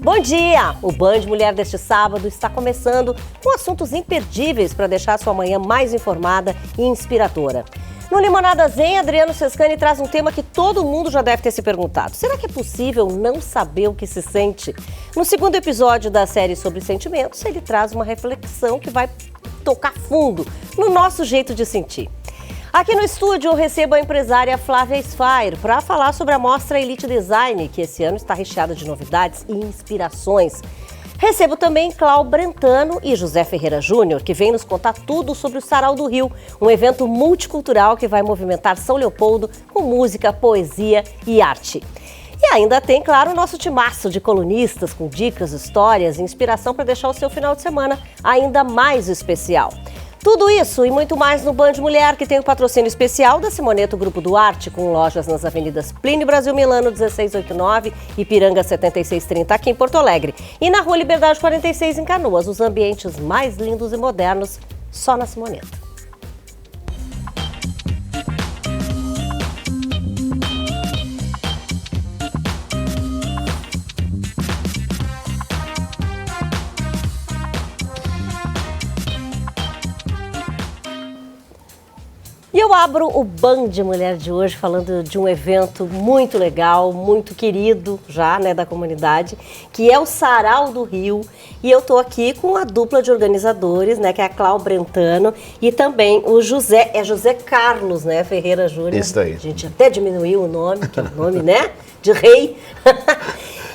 Bom dia! O Band Mulher deste sábado está começando com assuntos imperdíveis para deixar sua manhã mais informada e inspiradora. No Limonada Zen, Adriano Sescani traz um tema que todo mundo já deve ter se perguntado. Será que é possível não saber o que se sente? No segundo episódio da série sobre sentimentos, ele traz uma reflexão que vai tocar fundo no nosso jeito de sentir. Aqui no estúdio eu recebo a empresária Flávia Sfair para falar sobre a mostra Elite Design, que esse ano está recheada de novidades e inspirações. Recebo também Cláudio Brentano e José Ferreira Júnior, que vem nos contar tudo sobre o Sarau do Rio, um evento multicultural que vai movimentar São Leopoldo com música, poesia e arte. E ainda tem, claro, o nosso timaço de colunistas com dicas, histórias e inspiração para deixar o seu final de semana ainda mais especial. Tudo isso e muito mais no Band Mulher, que tem o patrocínio especial da Simoneto Grupo Duarte, com lojas nas avenidas Plínio Brasil Milano 1689 e Ipiranga 7630 aqui em Porto Alegre. E na Rua Liberdade 46 em Canoas, os ambientes mais lindos e modernos, só na Simoneto. E eu abro o Band Mulher de hoje falando de um evento muito legal, muito querido já, né, da comunidade, que é o Sarau do Rio. E eu tô aqui com a dupla de organizadores, né, que é a Cláudio Brentano e também o José Carlos, né, Ferreira Júnior. Isso aí. A gente até diminuiu o nome, que é o nome, né, de rei.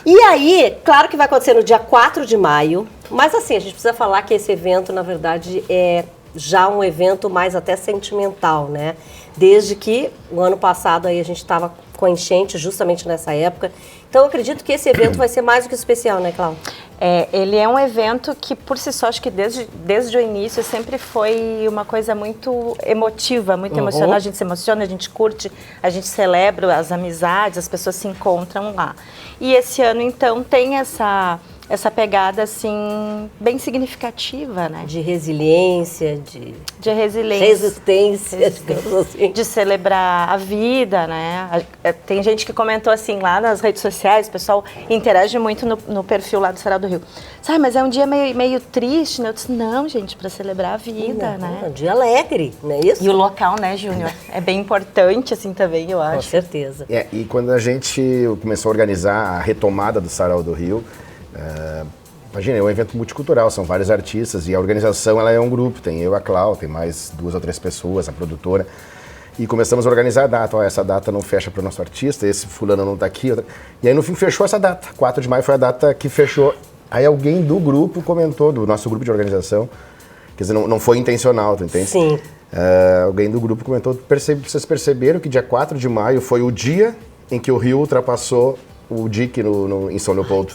E aí, claro que vai acontecer no dia 4 de maio, mas assim, a gente precisa falar que esse evento, na verdade, é já um evento mais até sentimental, né? Desde que o ano passado aí a gente estava com a enchente justamente nessa época. Então eu acredito que esse evento vai ser mais do que especial, né, Cláudia? Ele é um evento que por si só, acho que desde o início sempre foi uma coisa muito emotiva, muito emocional. A gente se emociona, a gente curte, a gente celebra as amizades, as pessoas se encontram lá. E esse ano, então, tem essa pegada, assim, bem significativa, né? De resiliência, de resiliência. Resistência, digamos assim. De celebrar a vida, né? Tem gente que comentou assim lá nas redes sociais, o pessoal interage muito no perfil lá do Sarau do Rio. Sabe, mas é um dia meio triste, né? Eu disse, não, gente, para celebrar a vida, né? É um dia alegre, não é isso? E o local, né, Júnior? É bem importante, assim, também, eu acho. Com certeza. E quando a gente começou a organizar a retomada do Sarau do Rio, imagina, é um evento multicultural, são vários artistas e a organização ela é um grupo, tem eu, a Cláudia, tem mais 2 ou 3 pessoas, a produtora, e começamos a organizar a data. Essa data não fecha para o nosso artista, esse fulano não está aqui, e aí no fim fechou essa data, 4 de maio foi a data que fechou. Aí alguém do grupo comentou, do nosso grupo de organização, quer dizer, não foi intencional, tu entende? Sim. Alguém do grupo comentou, vocês perceberam que dia 4 de maio foi o dia em que o Rio ultrapassou o DIC em São Leopoldo.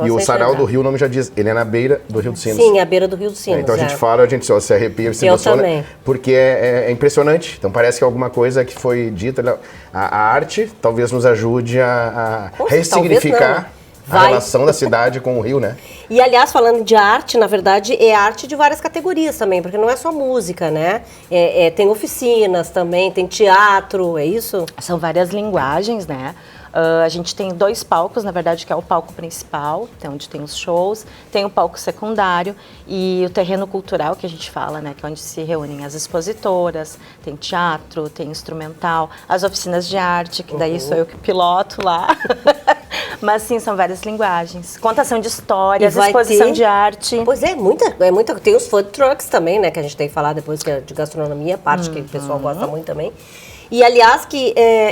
E o Sarau do Rio, o nome já diz, ele é na beira do Rio dos Sinos. Sim, à beira do Rio dos Sinos. Então a gente fala, a gente se arrepia, se emociona, porque é impressionante. Então parece que é alguma coisa que foi dita. A arte talvez nos ajude a ressignificar a relação da cidade com o Rio, né? E, aliás, falando de arte, na verdade, é arte de várias categorias também, porque não é só música, né? Tem oficinas também, tem teatro, é isso? São várias linguagens, né? A gente tem 2 palcos, na verdade, que é o palco principal, onde tem os shows, tem o palco secundário e o terreno cultural, que a gente fala, né, que é onde se reúnem as expositoras, tem teatro, tem instrumental, as oficinas de arte, que daí sou eu que piloto lá. Mas sim, são várias linguagens. Contação de histórias, exposição de arte. Pois é muita. Tem os food trucks também, né, que a gente tem que falar depois, que é de gastronomia, parte que o pessoal gosta muito também. E, aliás,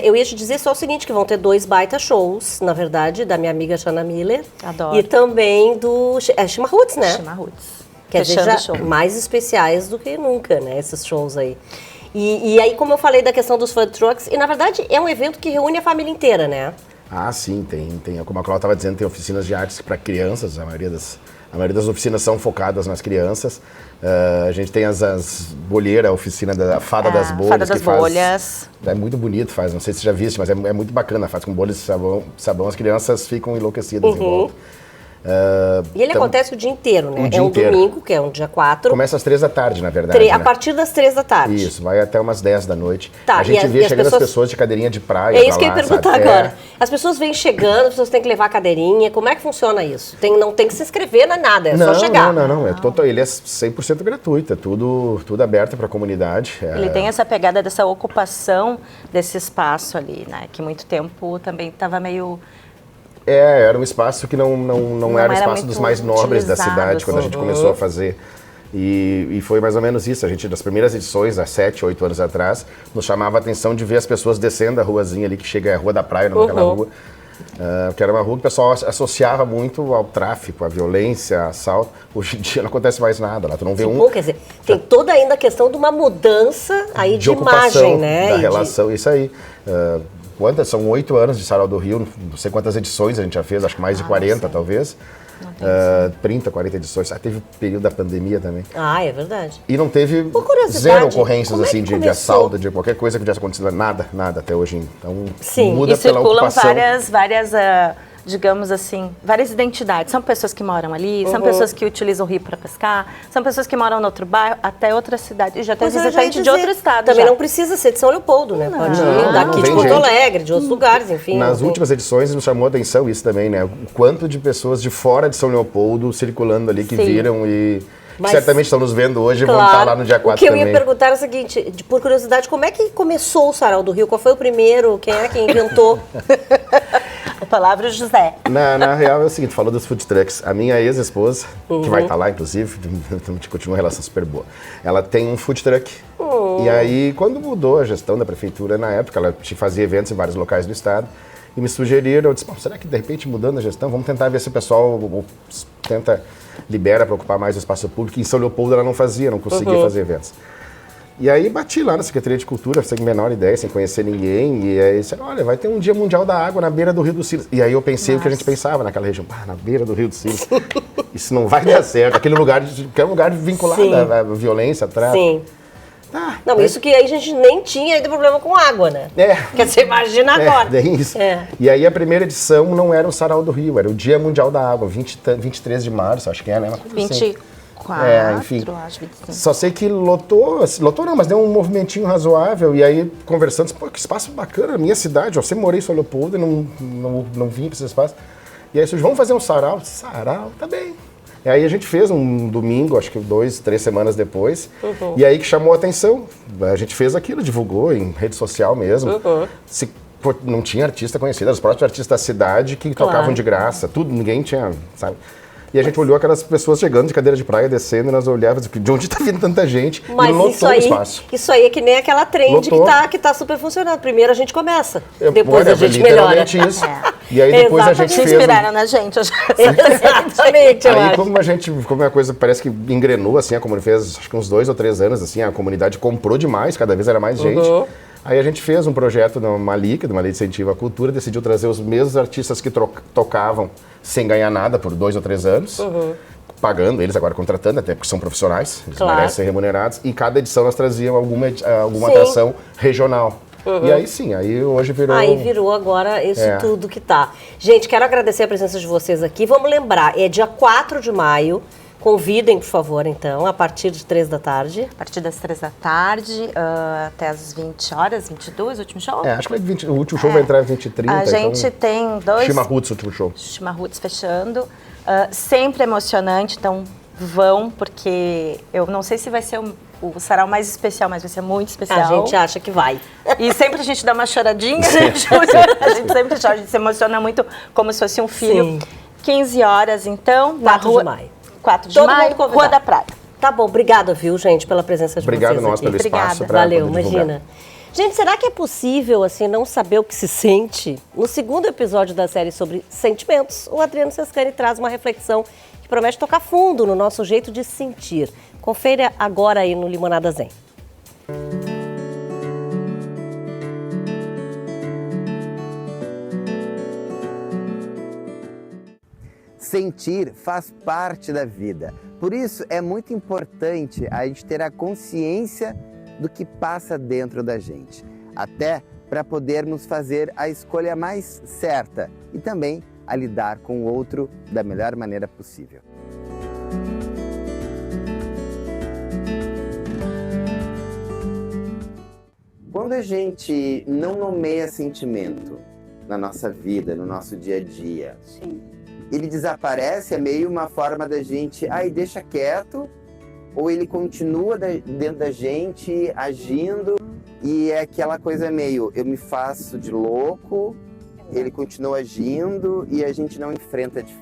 eu ia te dizer só o seguinte, que vão ter 2 baita shows, na verdade, da minha amiga Shana Miller. Adoro. E também do Shima Roots, né? Shima Roots. Quer dizer, já mais especiais do que nunca, né, esses shows aí. E aí, como eu falei da questão dos food trucks, e na verdade é um evento que reúne a família inteira, né? Ah, sim, tem. Como a Cláudia estava dizendo, tem oficinas de artes para crianças, a maioria das oficinas são focadas nas crianças. A gente tem as bolheiras, a oficina da Fada das Bolhas. Fada das Bolhas. É muito bonito, não sei se você já viste, mas é muito bacana, faz com bolhas de sabão, as crianças ficam enlouquecidas em volta. E ele acontece o dia inteiro, né? O dia é um inteiro. domingo, que é um dia 4. Começa às 3 da tarde, na verdade. A né? partir das 3 da tarde. Isso, vai até umas 10 da noite. Tá, a gente vê chegando as pessoas de cadeirinha de praia. É isso que eu ia perguntar sabe? agora. As pessoas vêm chegando, as pessoas têm que levar a cadeirinha. Como é que funciona isso? Não tem que se inscrever, não é nada, é só chegar. Não. Ele é 100% gratuito, é tudo aberto para a comunidade. Ele tem essa pegada dessa ocupação desse espaço ali, né? Que muito tempo também estava meio... Era um espaço que não era o espaço dos mais nobres da utilizado, cidade, quando a gente começou a fazer. E foi mais ou menos isso. A gente, das primeiras edições, há 7, 8 anos atrás, nos chamava a atenção de ver as pessoas descendo a ruazinha ali, que chega a Rua da Praia, naquela rua. Que era uma rua que o pessoal associava muito ao tráfico, à violência, assalto. Hoje em dia não acontece mais nada lá. Tu não vê Bom, quer dizer, tem toda ainda a questão de uma mudança aí de imagem, né? Da relação, isso aí. São 8 anos de Sarau do Rio, não sei quantas edições a gente já fez, acho que mais de 40 talvez. 30, 40 edições. Teve o período da pandemia também. É verdade. E não teve zero ocorrências assim de assalto, de qualquer coisa que tivesse acontecido. Nada até hoje. Então muda e pela ocupação. várias digamos assim, várias identidades. São pessoas que moram ali, são pessoas que utilizam o rio para pescar, são pessoas que moram no outro bairro, até outra cidade. E já tem visitante de outro estado. Também não precisa ser de São Leopoldo, né? Pode ir daqui de Porto Alegre, de outros lugares, enfim. Nas últimas edições nos chamou a atenção isso também, né? O quanto de pessoas de fora de São Leopoldo circulando ali que viram e... Mas, certamente estão nos vendo hoje, vão estar lá no dia 4 também. O que eu ia perguntar é o seguinte, por curiosidade, como é que começou o Sarau do Rio? Qual foi o primeiro? Quem é que inventou? A palavra José. Na real é o seguinte, falou dos food trucks. A minha ex-esposa, que vai estar lá, inclusive, a gente continua uma relação super boa. Ela tem um food truck. E aí, quando mudou a gestão da prefeitura, na época, ela fazia eventos em vários locais do estado. E me sugeriram, eu disse, será que de repente mudando a gestão, vamos tentar ver se o pessoal libera para ocupar mais o espaço público. Em São Leopoldo ela não conseguia fazer eventos. E aí bati lá na Secretaria de Cultura, sem a menor ideia, sem conhecer ninguém, e aí disse, olha, vai ter um Dia Mundial da Água na beira do Rio dos Sinos. E aí eu pensei o que a gente pensava naquela região, na beira do Rio dos Sinos, isso não vai dar certo, aquele lugar, que é um lugar vinculado à violência, à tráfico. Sim. Não, isso que aí a gente nem tinha ainda problema com água, né? Quer dizer, imagina agora. Isso. E aí a primeira edição não era o Sarau do Rio, era o Dia Mundial da Água, 23 de março, acho que é, né? Uma coisa 24, enfim. acho, 25. Só sei que lotou não, mas deu um movimentinho razoável, e aí conversando, que espaço bacana, minha cidade, eu sempre morei em São Leopoldo e não vim para esse espaço. E aí, vamos fazer um sarau? Sarau, tá bem. E aí a gente fez um domingo, acho que 2, 3 semanas depois, e aí que chamou a atenção. A gente fez aquilo, divulgou em rede social mesmo. Não tinha artista conhecido, os próprios artistas da cidade que tocavam de graça, ninguém tinha, sabe? E a gente olhou aquelas pessoas chegando de cadeira de praia, descendo, e nós olhávamos, de onde está vindo tanta gente? Mas e lotou o espaço. Isso aí é que nem aquela trend que tá super funcionando. Primeiro a gente começa, depois a gente melhora. Isso. E aí depois a gente fez... Se inspiraram na gente. Exatamente, aí como a coisa parece que engrenou, assim, a comunidade fez, acho que uns 2 ou 3 anos, assim, a comunidade comprou demais, cada vez era mais gente. Aí a gente fez um projeto numa LIC, de uma Lei de Incentivo à Cultura, decidiu trazer os mesmos artistas que tocavam sem ganhar nada por 2 ou 3 anos, pagando, eles agora contratando, até porque são profissionais, eles merecem ser remunerados, e cada edição nós trazíamos alguma atração regional. E aí sim, aí hoje virou... Aí virou agora isso tudo que tá. Gente, quero agradecer a presença de vocês aqui. Vamos lembrar, é dia 4 de maio, convidem, por favor, então, a partir de 3 da tarde. A partir das 3 da tarde, até as 20 horas, 22, o último show? Acho que o último show vai entrar às 20h30. A gente tem 2... Chimarruts, o último show. Chimarruts fechando. Sempre emocionante, então vão, porque eu não sei se vai ser o sarau mais especial, mas vai ser muito especial. A gente acha que vai. E sempre a gente dá uma choradinha, a gente sempre chora, a gente se emociona muito, como se fosse um filho. Sim. 15 horas, então, na rua... 4 de maio. 4 de maio, Rua da Praia. Tá bom, obrigada, viu, gente, pela presença de vocês aqui. Obrigado nós pelo espaço. Valeu, imagina. Gente, será que é possível, assim, não saber o que se sente? No segundo episódio da série sobre sentimentos, o Adriano Sescani traz uma reflexão que promete tocar fundo no nosso jeito de sentir. Confere agora aí no Limonada Zen. Sentir faz parte da vida. Por isso é muito importante a gente ter a consciência do que passa dentro da gente, até para podermos fazer a escolha mais certa e também a lidar com o outro da melhor maneira possível. Quando a gente não nomeia sentimento na nossa vida, no nosso dia a dia, Sim. ele desaparece, é meio uma forma da gente, deixa quieto, ou ele continua dentro da gente, agindo, e é aquela coisa meio, eu me faço de louco, ele continua agindo, e a gente não enfrenta de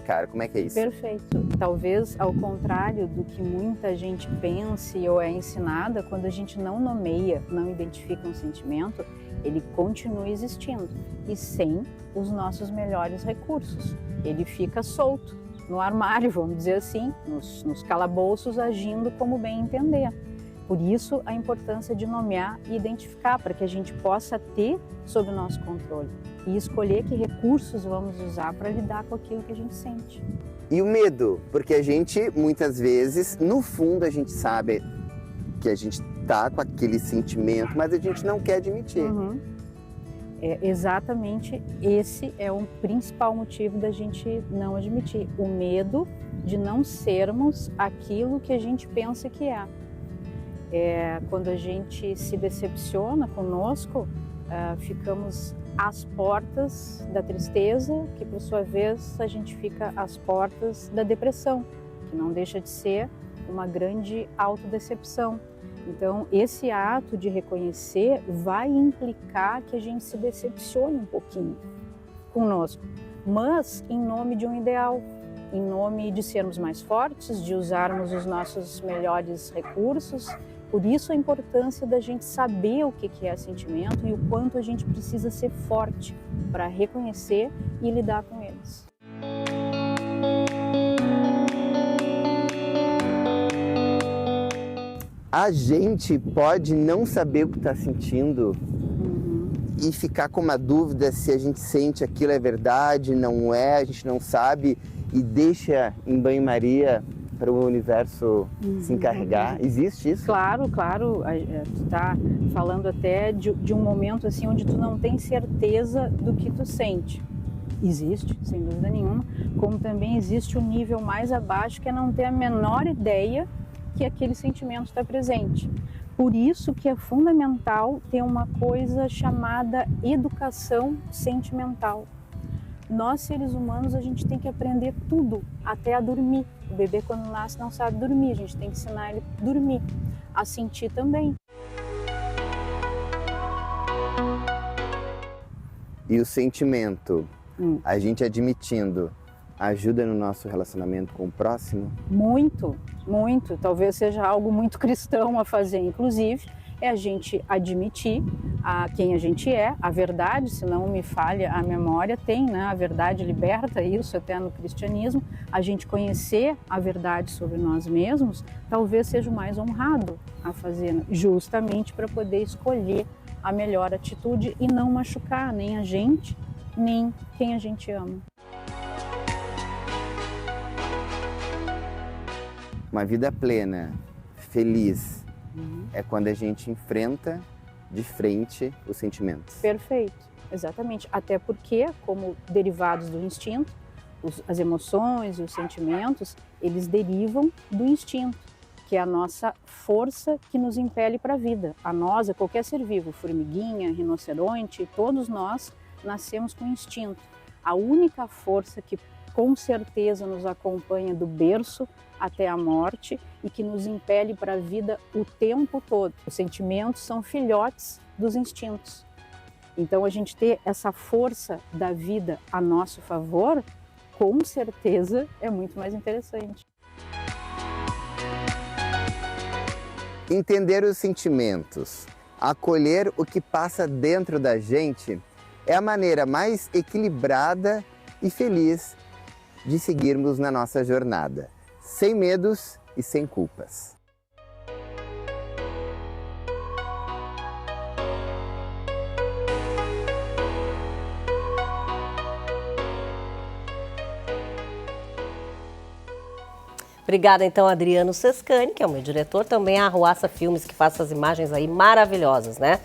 cara. Como é que é isso? Perfeito. Talvez ao contrário do que muita gente pense ou é ensinada, quando a gente não nomeia, não identifica um sentimento, ele continua existindo e sem os nossos melhores recursos. Ele fica solto no armário, vamos dizer assim, nos calabouços, agindo como bem entender. Por isso a importância de nomear e identificar, para que a gente possa ter sob o nosso controle e escolher que recursos vamos usar para lidar com aquilo que a gente sente. E o medo, porque a gente, muitas vezes, no fundo, a gente sabe que a gente tá com aquele sentimento, mas a gente não quer admitir. Exatamente, esse é o principal motivo da gente não admitir. O medo de não sermos aquilo que a gente pensa que é. Quando a gente se decepciona conosco, ficamos às portas da tristeza, que por sua vez a gente fica às portas da depressão, que não deixa de ser uma grande autodecepção. Então, esse ato de reconhecer vai implicar que a gente se decepcione um pouquinho conosco, mas em nome de um ideal, em nome de sermos mais fortes, de usarmos os nossos melhores recursos. Por isso a importância da gente saber o que é sentimento e o quanto a gente precisa ser forte para reconhecer e lidar com eles. A gente pode não saber o que está sentindo e ficar com uma dúvida se a gente sente aquilo é verdade, não é, a gente não sabe e deixa em banho-maria para o universo se encarregar. Existe isso? Claro. Tu está falando até de um momento assim onde tu não tem certeza do que tu sente. Existe, sem dúvida nenhuma, como também existe o nível mais abaixo, que é não ter a menor ideia que aquele sentimento está presente. Por isso que é fundamental ter uma coisa chamada educação sentimental. Nós, seres humanos, a gente tem que aprender tudo, até a dormir. O bebê, quando nasce, não sabe dormir, a gente tem que ensinar ele a dormir, a sentir também. E o sentimento, a gente admitindo, ajuda no nosso relacionamento com o próximo? Muito. Talvez seja algo muito cristão a fazer, inclusive, é a gente admitir quem a gente é, a verdade, se não me falha a memória, tem, né? A verdade liberta, isso até no cristianismo. A gente conhecer a verdade sobre nós mesmos talvez seja o mais honrado a fazer, né? Justamente para poder escolher a melhor atitude e não machucar nem a gente, nem quem a gente ama. Uma vida plena, feliz, é quando a gente enfrenta de frente os sentimentos. Perfeito, exatamente. Até porque, como derivados do instinto, as emoções e os sentimentos, eles derivam do instinto, que é a nossa força que nos impele para a vida. A nós, a qualquer ser vivo, formiguinha, rinoceronte, todos nós nascemos com instinto. A única força que com certeza nos acompanha do berço até a morte e que nos impele para a vida o tempo todo. Os sentimentos são filhotes dos instintos. Então a gente ter essa força da vida a nosso favor, com certeza é muito mais interessante. Entender os sentimentos, acolher o que passa dentro da gente é a maneira mais equilibrada e feliz de seguirmos na nossa jornada, sem medos e sem culpas. Obrigada, então, Adriano Sescani, que é o meu diretor, também a Arruaça Filmes, que faz essas imagens aí maravilhosas, né?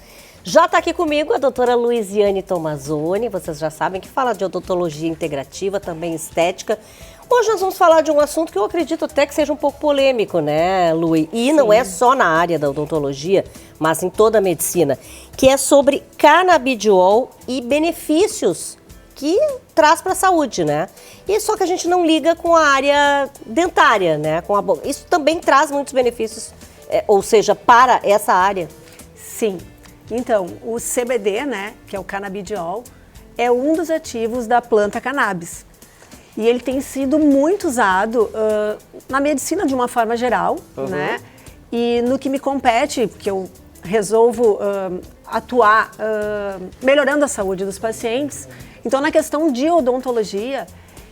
Já está aqui comigo a doutora Luiziane Tomazoni, vocês já sabem que fala de odontologia integrativa, também estética. Hoje nós vamos falar de um assunto que eu acredito até que seja um pouco polêmico, né, Lui? E não é só na área da odontologia, mas em toda a medicina, que é sobre canabidiol e benefícios que traz para a saúde, né? E só que a gente não liga com a área dentária, né? Com a boca. Isso também traz muitos benefícios, ou seja, para essa área. Sim. Então, o CBD, né, que é o canabidiol, é um dos ativos da planta cannabis. E ele tem sido muito usado na medicina de uma forma geral, né? E no que me compete, que eu resolvo atuar melhorando a saúde dos pacientes. Então, na questão de odontologia,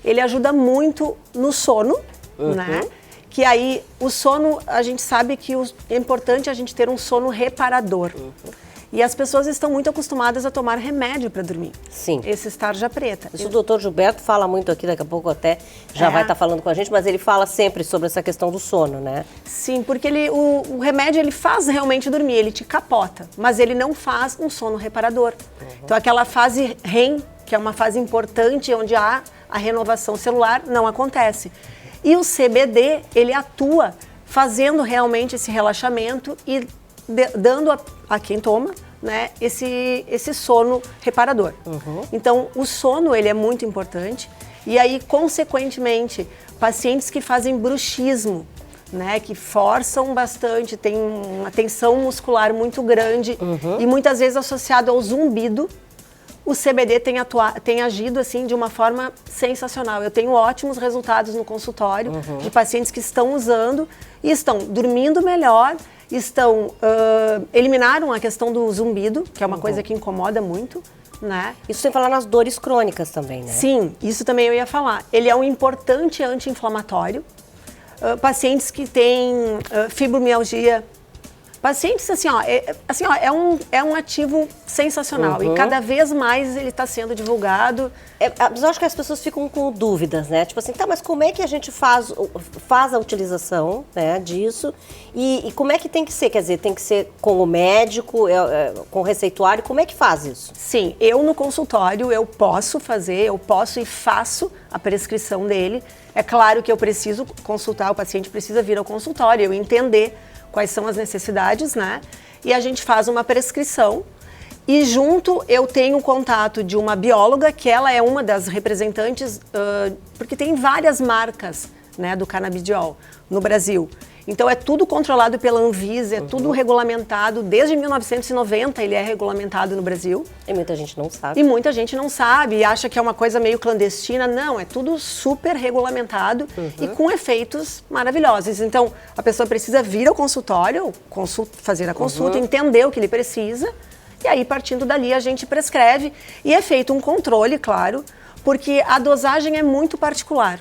ele ajuda muito no sono, né? Que aí, o sono, a gente sabe que é importante a gente ter um sono reparador. E as pessoas estão muito acostumadas a tomar remédio para dormir. Sim. Esse tarja preta. Isso o doutor Gilberto fala muito aqui, daqui a pouco até já vai estar falando com a gente, mas ele fala sempre sobre essa questão do sono, né? Sim, porque o remédio ele faz realmente dormir, ele te capota, mas ele não faz um sono reparador. Então aquela fase REM, que é uma fase importante onde há a renovação celular, não acontece. E o CBD, ele atua fazendo realmente esse relaxamento e dando a quem toma, né, esse sono reparador. Então, o sono, ele é muito importante. E aí, consequentemente, pacientes que fazem bruxismo, né, que forçam bastante, tem uma tensão muscular muito grande e muitas vezes associado ao zumbido, o CBD tem agido assim de uma forma sensacional. Eu tenho ótimos resultados no consultório de pacientes que estão usando e estão dormindo melhor, eliminaram a questão do zumbido, que é uma coisa que incomoda muito, né? Isso sem falar nas dores crônicas também, né? Sim, isso também eu ia falar. Ele é um importante anti-inflamatório. Pacientes que têm fibromialgia, pacientes assim, é um ativo sensacional e cada vez mais ele está sendo divulgado. Mas eu acho que as pessoas ficam com dúvidas, né? Tipo assim, tá, mas como é que a gente faz a utilização, né, disso? E como é que tem que ser? Quer dizer, tem que ser com o médico, com o receituário? Como é que faz isso? Sim, eu no consultório eu posso e faço a prescrição dele. É claro que eu preciso consultar, o paciente precisa vir ao consultório, eu entender quais são as necessidades, né? E a gente faz uma prescrição e junto eu tenho contato de uma bióloga, que ela é uma das representantes, porque tem várias marcas, né, do canabidiol no Brasil. Então é tudo controlado pela Anvisa, é tudo regulamentado, desde 1990 ele é regulamentado no Brasil. E muita gente não sabe. E muita gente não sabe e acha que é uma coisa meio clandestina. Não, é tudo super regulamentado e com efeitos maravilhosos. Então a pessoa precisa vir ao consultório, fazer a consulta, entender o que ele precisa e aí partindo dali a gente prescreve e é feito um controle, claro, porque a dosagem é muito particular.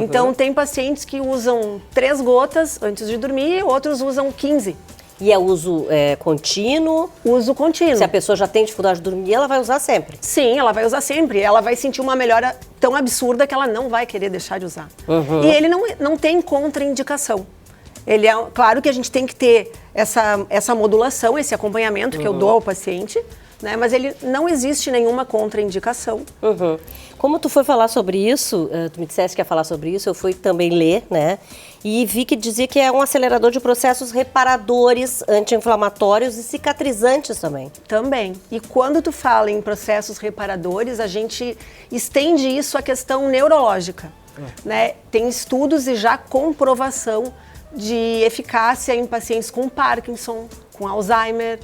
Então, tem pacientes que usam 3 gotas antes de dormir, outros usam 15. E é uso contínuo? Uso contínuo. Se a pessoa já tem dificuldade de dormir, ela vai usar sempre? Sim, ela vai usar sempre. Ela vai sentir uma melhora tão absurda que ela não vai querer deixar de usar. E ele não tem contraindicação. Ele claro que a gente tem que ter essa modulação, esse acompanhamento que eu dou ao paciente, né? Mas ele não existe nenhuma contraindicação. Como tu foi falar sobre isso, tu me disseste que ia falar sobre isso, eu fui também ler, né? E vi que dizia que é um acelerador de processos reparadores, anti-inflamatórios e cicatrizantes também. Também. E quando tu fala em processos reparadores, a gente estende isso à questão neurológica, né? Tem estudos e já comprovação de eficácia em pacientes com Parkinson, com Alzheimer,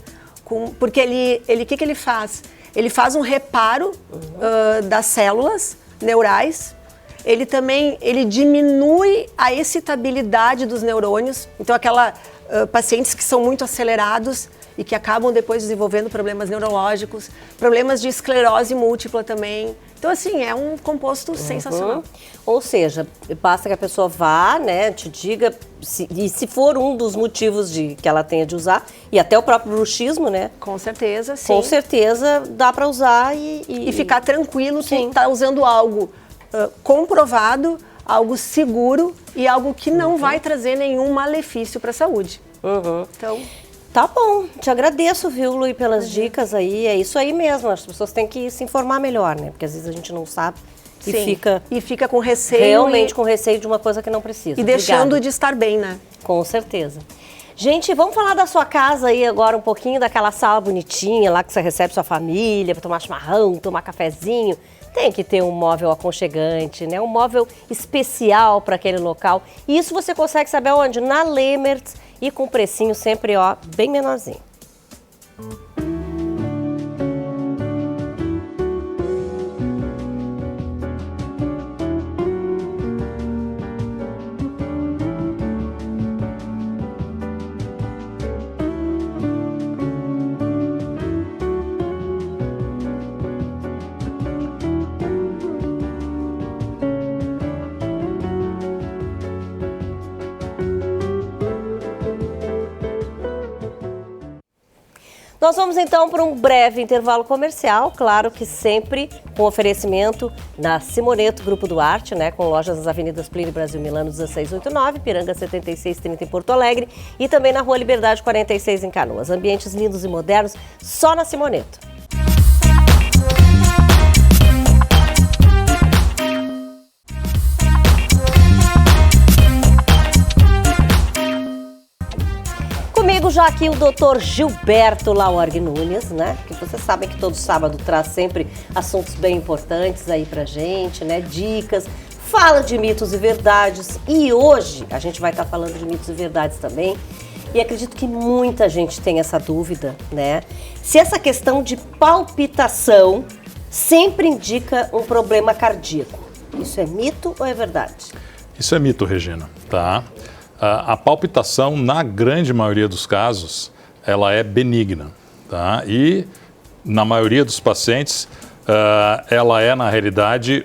porque o que ele faz? Ele faz um reparo das células neurais. Ele diminui a excitabilidade dos neurônios. Então, pacientes que são muito acelerados e que acabam depois desenvolvendo problemas neurológicos, problemas de esclerose múltipla também. Então, assim, é um composto sensacional. Ou seja, basta que a pessoa vá, né, te diga, se for um dos motivos que ela tenha de usar, e até o próprio bruxismo, né? Com certeza, sim. Com certeza dá para usar e ficar tranquilo que está usando algo comprovado, algo seguro e algo que não vai trazer nenhum malefício para a saúde. Então... Tá bom, te agradeço, viu, Luí, pelas dicas aí. É isso aí mesmo, as pessoas têm que se informar melhor, né? Porque às vezes a gente não sabe e fica com receio. Realmente com receio de uma coisa que não precisa. E deixando de estar bem, né? Com certeza. Gente, vamos falar da sua casa aí agora um pouquinho, daquela sala bonitinha lá que você recebe sua família para tomar chimarrão, tomar cafezinho. Tem que ter um móvel aconchegante, né? Um móvel especial para aquele local. E isso você consegue saber onde? Na Lemertz e com precinho sempre, ó, bem menorzinho. Nós vamos então para um breve intervalo comercial, claro que sempre com oferecimento na Simoneto Grupo Duarte, né, com lojas nas avenidas Plínio Brasil Milano 1689, Piranga 7630 em Porto Alegre e também na Rua Liberdade 46 em Canoas. Ambientes lindos e modernos só na Simoneto. Comigo já aqui o Dr. Gilberto Laorg Nunes, né? Que vocês sabem que todo sábado traz sempre assuntos bem importantes aí pra gente, né? Dicas, fala de mitos e verdades. E hoje a gente vai estar falando de mitos e verdades também. E acredito que muita gente tem essa dúvida, né? Se essa questão de palpitação sempre indica um problema cardíaco. Isso é mito ou é verdade? Isso é mito, Regina, tá? A palpitação, na grande maioria dos casos, ela é benigna, tá? E, na maioria dos pacientes, ela é, na realidade,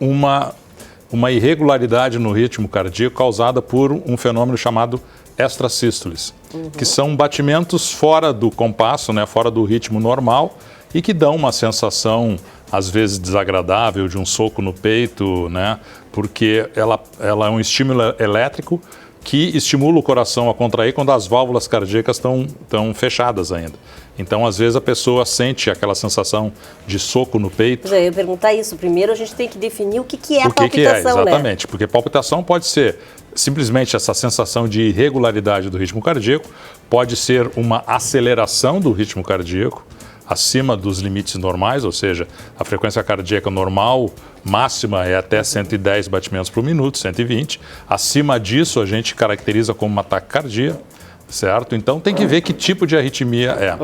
uma irregularidade no ritmo cardíaco causada por um fenômeno chamado extrasístoles, que são batimentos fora do compasso, né, fora do ritmo normal e que dão uma sensação, às vezes, desagradável de um soco no peito, né, porque ela é um estímulo elétrico que estimula o coração a contrair quando as válvulas cardíacas estão fechadas ainda. Então, às vezes, a pessoa sente aquela sensação de soco no peito. Eu ia perguntar isso. Primeiro, a gente tem que definir o que é a palpitação, né? Exatamente, porque palpitação pode ser simplesmente essa sensação de irregularidade do ritmo cardíaco, pode ser uma aceleração do ritmo cardíaco, acima dos limites normais, ou seja, a frequência cardíaca normal máxima é até 110 batimentos por minuto, 120. Acima disso, a gente caracteriza como uma taquicardia, certo? Então, tem que ver que tipo de arritmia é.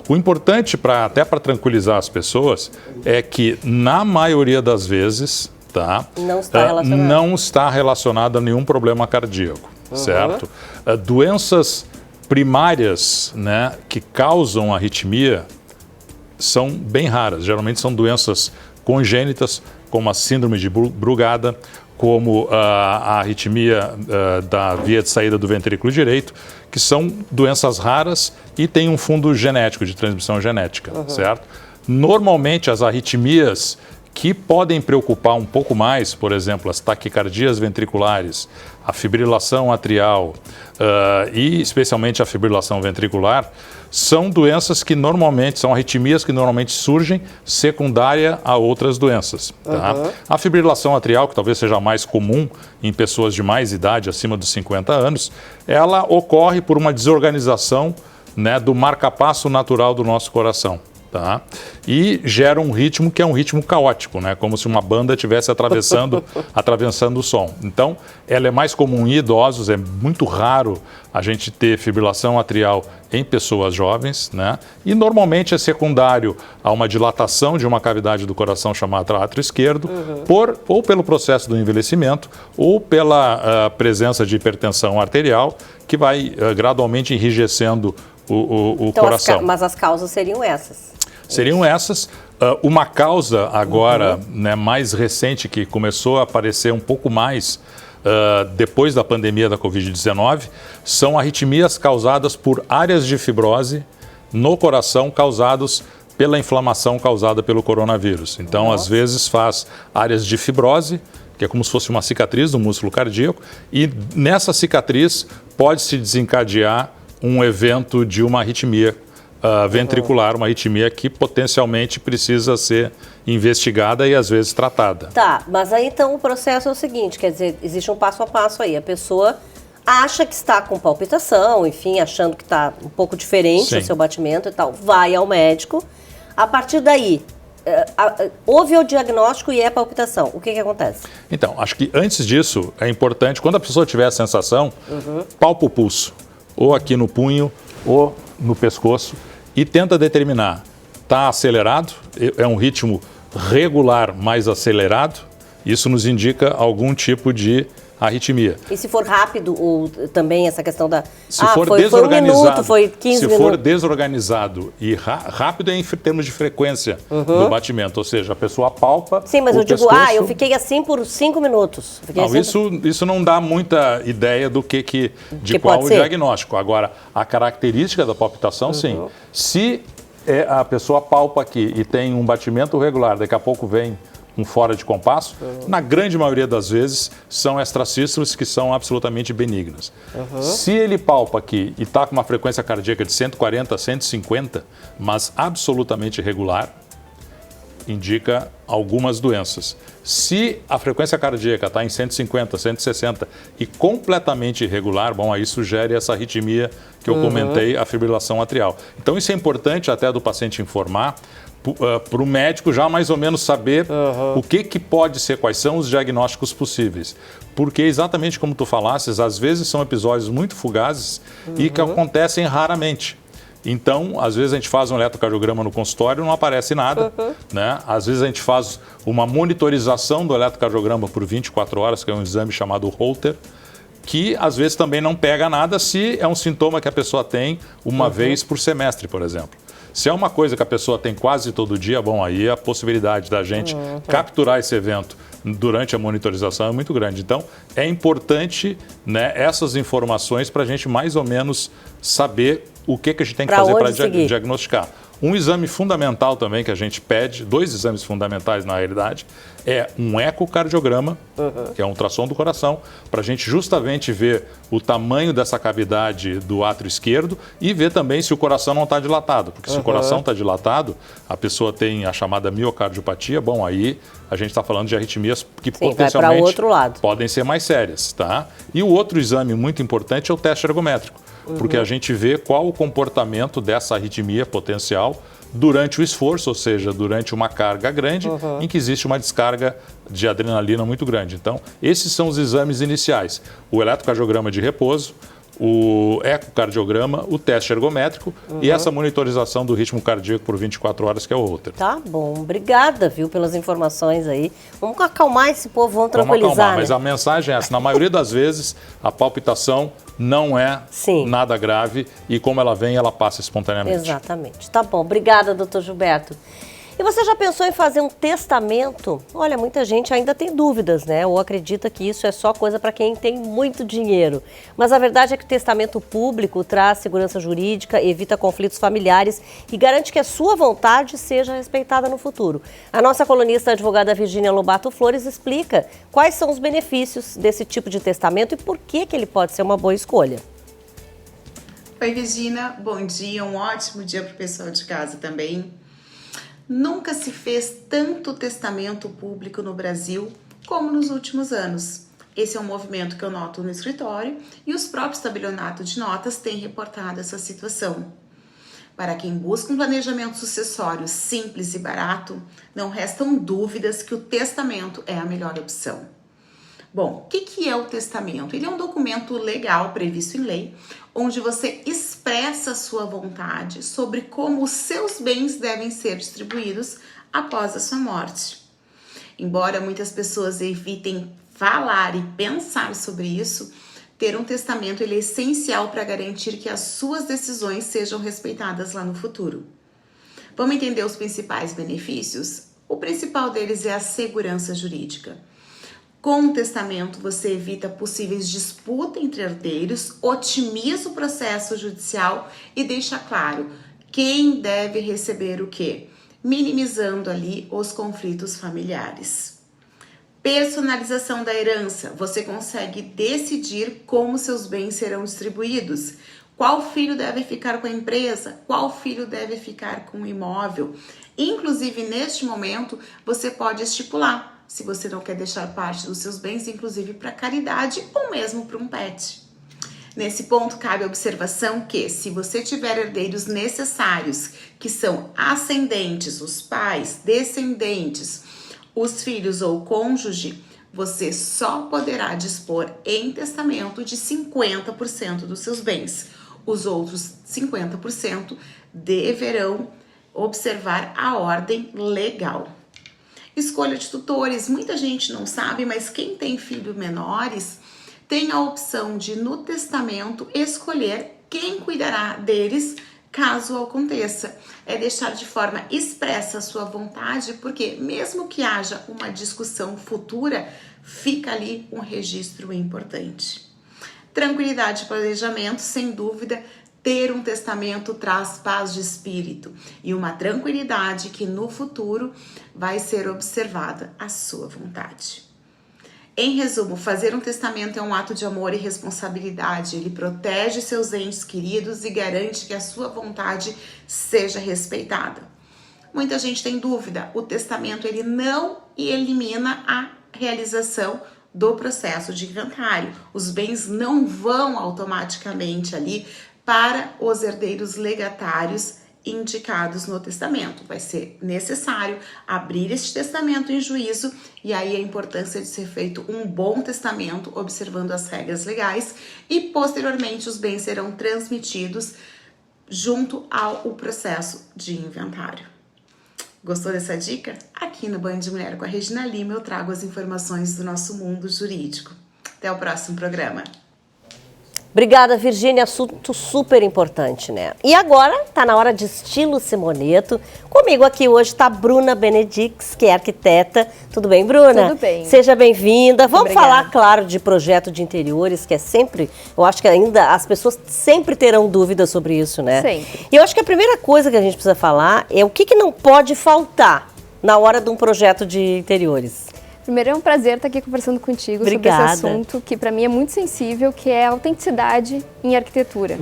O importante, até para tranquilizar as pessoas, é que, na maioria das vezes, tá, não está relacionado a nenhum problema cardíaco, certo? Doenças primárias, né, que causam arritmia, são bem raras. Geralmente são doenças congênitas, como a síndrome de Brugada, como a arritmia da via de saída do ventrículo direito, que são doenças raras e têm um fundo genético, de transmissão genética, certo? Normalmente as arritmias que podem preocupar um pouco mais, por exemplo, as taquicardias ventriculares, a fibrilação atrial e especialmente a fibrilação ventricular, são doenças que normalmente, são arritmias que normalmente surgem secundária a outras doenças. Tá? A fibrilação atrial, que talvez seja mais comum em pessoas de mais idade, acima dos 50 anos, ela ocorre por uma desorganização, né, do marcapasso natural do nosso coração. Tá? E gera um ritmo que é um ritmo caótico, né? Como se uma banda estivesse atravessando o som. Então, ela é mais comum em idosos, é muito raro a gente ter fibrilação atrial em pessoas jovens, né? E normalmente é secundário a uma dilatação de uma cavidade do coração chamada átrio esquerdo, ou pelo processo do envelhecimento, ou pela presença de hipertensão arterial, que vai gradualmente enrijecendo o coração. Mas as causas seriam essas? Seriam essas. Uma causa agora, né, mais recente, que começou a aparecer um pouco mais depois da pandemia da Covid-19, são arritmias causadas por áreas de fibrose no coração causados pela inflamação causada pelo coronavírus. Então, às vezes, faz áreas de fibrose, que é como se fosse uma cicatriz do músculo cardíaco, e nessa cicatriz pode-se desencadear um evento de uma arritmia ventricular, uma arritmia que potencialmente precisa ser investigada e às vezes tratada. Tá, mas aí então o processo é o seguinte, quer dizer, existe um passo a passo aí. A pessoa acha que está com palpitação, enfim, achando que está um pouco diferente Sim. o seu batimento e tal, vai ao médico. A partir daí, houve o diagnóstico e é palpitação. O que acontece? Então, acho que antes disso é importante, quando a pessoa tiver a sensação, palpa o pulso, ou aqui no punho, ou no pescoço, e tenta determinar, está acelerado, é um ritmo regular mais acelerado, isso nos indica algum tipo de arritmia. E se for rápido, ou também essa questão da... Se for foi desorganizado, 1 minuto, foi 15 se minutos. for desorganizado e rápido é em termos de frequência do batimento, ou seja, a pessoa palpa. Sim, mas o eu digo, pescoço. eu fiquei assim por 5 minutos. Fiquei Não, assim isso não dá muita ideia de Que qual pode o ser. diagnóstico. Agora, a característica da palpitação, sim. Se a pessoa palpa aqui e tem um batimento regular, daqui a pouco vem um fora de compasso, na grande maioria das vezes são extrasístoles que são absolutamente benignas. Se ele palpa aqui e está com uma frequência cardíaca de 140 a 150, mas absolutamente regular, indica algumas doenças. Se a frequência cardíaca está em 150, 160 e completamente irregular, bom, aí sugere essa arritmia que eu comentei, a fibrilação atrial. Então isso é importante até do paciente informar, para o médico já mais ou menos saber o que pode ser, quais são os diagnósticos possíveis. Porque exatamente como tu falasses, às vezes são episódios muito fugazes e que acontecem raramente. Então, às vezes a gente faz um eletrocardiograma no consultório e não aparece nada, né? Às vezes a gente faz uma monitorização do eletrocardiograma por 24 horas, que é um exame chamado Holter, que às vezes também não pega nada se é um sintoma que a pessoa tem uma vez por semestre, por exemplo. Se é uma coisa que a pessoa tem quase todo dia, bom, aí a possibilidade da gente capturar esse evento durante a monitorização é muito grande. Então, é importante, né, essas informações para a gente mais ou menos saber o que a gente tem que fazer para diagnosticar. Um exame fundamental também que a gente pede, 2 exames fundamentais na realidade, é um ecocardiograma, que é um ultrassom do coração, para a gente justamente ver o tamanho dessa cavidade do átrio esquerdo e ver também se o coração não está dilatado. Porque se o coração está dilatado, a pessoa tem a chamada miocardiopatia, bom, aí a gente está falando de arritmias que potencialmente outro lado. podem ser mais sérias, tá? E o outro exame muito importante é o teste ergométrico, porque a gente vê qual o comportamento dessa arritmia potencial durante o esforço, ou seja, durante uma carga grande, em que existe uma descarga de adrenalina muito grande. Então, esses são os exames iniciais. O eletrocardiograma de repouso, o ecocardiograma, o teste ergométrico e essa monitorização do ritmo cardíaco por 24 horas, que é o Holter. Tá bom, obrigada, viu, pelas informações aí. Vamos acalmar esse povo, vamos tranquilizar, Vamos acalmar, né? mas a mensagem é essa. Na maioria das vezes, a palpitação não é nada grave e como ela vem, ela passa espontaneamente. Exatamente. Tá bom, obrigada, doutor Gilberto. E você já pensou em fazer um testamento? Olha, muita gente ainda tem dúvidas, né? Ou acredita que isso é só coisa para quem tem muito dinheiro. Mas a verdade é que o testamento público traz segurança jurídica, evita conflitos familiares e garante que a sua vontade seja respeitada no futuro. A nossa colunista, a advogada Virgínia Lobato Flores, explica quais são os benefícios desse tipo de testamento e por que ele pode ser uma boa escolha. Oi, Virgínia. Bom dia, um ótimo dia para o pessoal de casa também. Nunca se fez tanto testamento público no Brasil como nos últimos anos. Esse é um movimento que eu noto no escritório e os próprios tabelionatos de notas têm reportado essa situação. Para quem busca um planejamento sucessório simples e barato, não restam dúvidas que o testamento é a melhor opção. Bom, o que é o testamento? Ele é um documento legal previsto em lei, onde você expressa a sua vontade sobre como os seus bens devem ser distribuídos após a sua morte. Embora muitas pessoas evitem falar e pensar sobre isso, ter um testamento ele é essencial para garantir que as suas decisões sejam respeitadas lá no futuro. Vamos entender os principais benefícios? O principal deles é a segurança jurídica. Com o testamento, você evita possíveis disputas entre herdeiros, otimiza o processo judicial e deixa claro quem deve receber o quê, minimizando ali os conflitos familiares. Personalização da herança, você consegue decidir como seus bens serão distribuídos. Qual filho deve ficar com a empresa? Qual filho deve ficar com o imóvel? Inclusive, neste momento, você pode estipular se você não quer deixar parte dos seus bens, inclusive para caridade ou mesmo para um pet. Nesse ponto, cabe a observação que, se você tiver herdeiros necessários, que são ascendentes, os pais, descendentes, os filhos ou cônjuge, você só poderá dispor em testamento de 50% dos seus bens. Os outros 50% deverão observar a ordem legal. Escolha de tutores. Muita gente não sabe, mas quem tem filhos menores tem a opção de, no testamento, escolher quem cuidará deles caso aconteça. É deixar de forma expressa a sua vontade, porque mesmo que haja uma discussão futura, fica ali um registro importante. Tranquilidade e planejamento, sem dúvida, ter um testamento traz paz de espírito e uma tranquilidade que no futuro vai ser observada a sua vontade. Em resumo, fazer um testamento é um ato de amor e responsabilidade. Ele protege seus entes queridos e garante que a sua vontade seja respeitada. Muita gente tem dúvida. O testamento ele não elimina a realização do processo de inventário. Os bens não vão automaticamente ali para os herdeiros legatários indicados no testamento. Vai ser necessário abrir este testamento em juízo e aí a importância de ser feito um bom testamento, observando as regras legais, e posteriormente os bens serão transmitidos junto ao processo de inventário. Gostou dessa dica? Aqui no Banho de Mulher com a Regina Lima eu trago as informações do nosso mundo jurídico. Até o próximo programa. Obrigada, Virgínia. Assunto super importante, né? E agora tá na hora de Estilo Simoneto. Comigo aqui hoje tá Bruna Benedix, que é arquiteta. Tudo bem, Bruna? Tudo bem. Seja bem-vinda. Vamos Obrigada. falar, claro, de projeto de interiores, que é sempre... Eu acho que ainda as pessoas sempre terão dúvidas sobre isso, né? Sempre. E eu acho que a primeira coisa que a gente precisa falar é o que não pode faltar na hora de um projeto de interiores. Primeiro, é um prazer estar aqui conversando contigo Obrigada. sobre esse assunto que para mim é muito sensível, que é a autenticidade em arquitetura.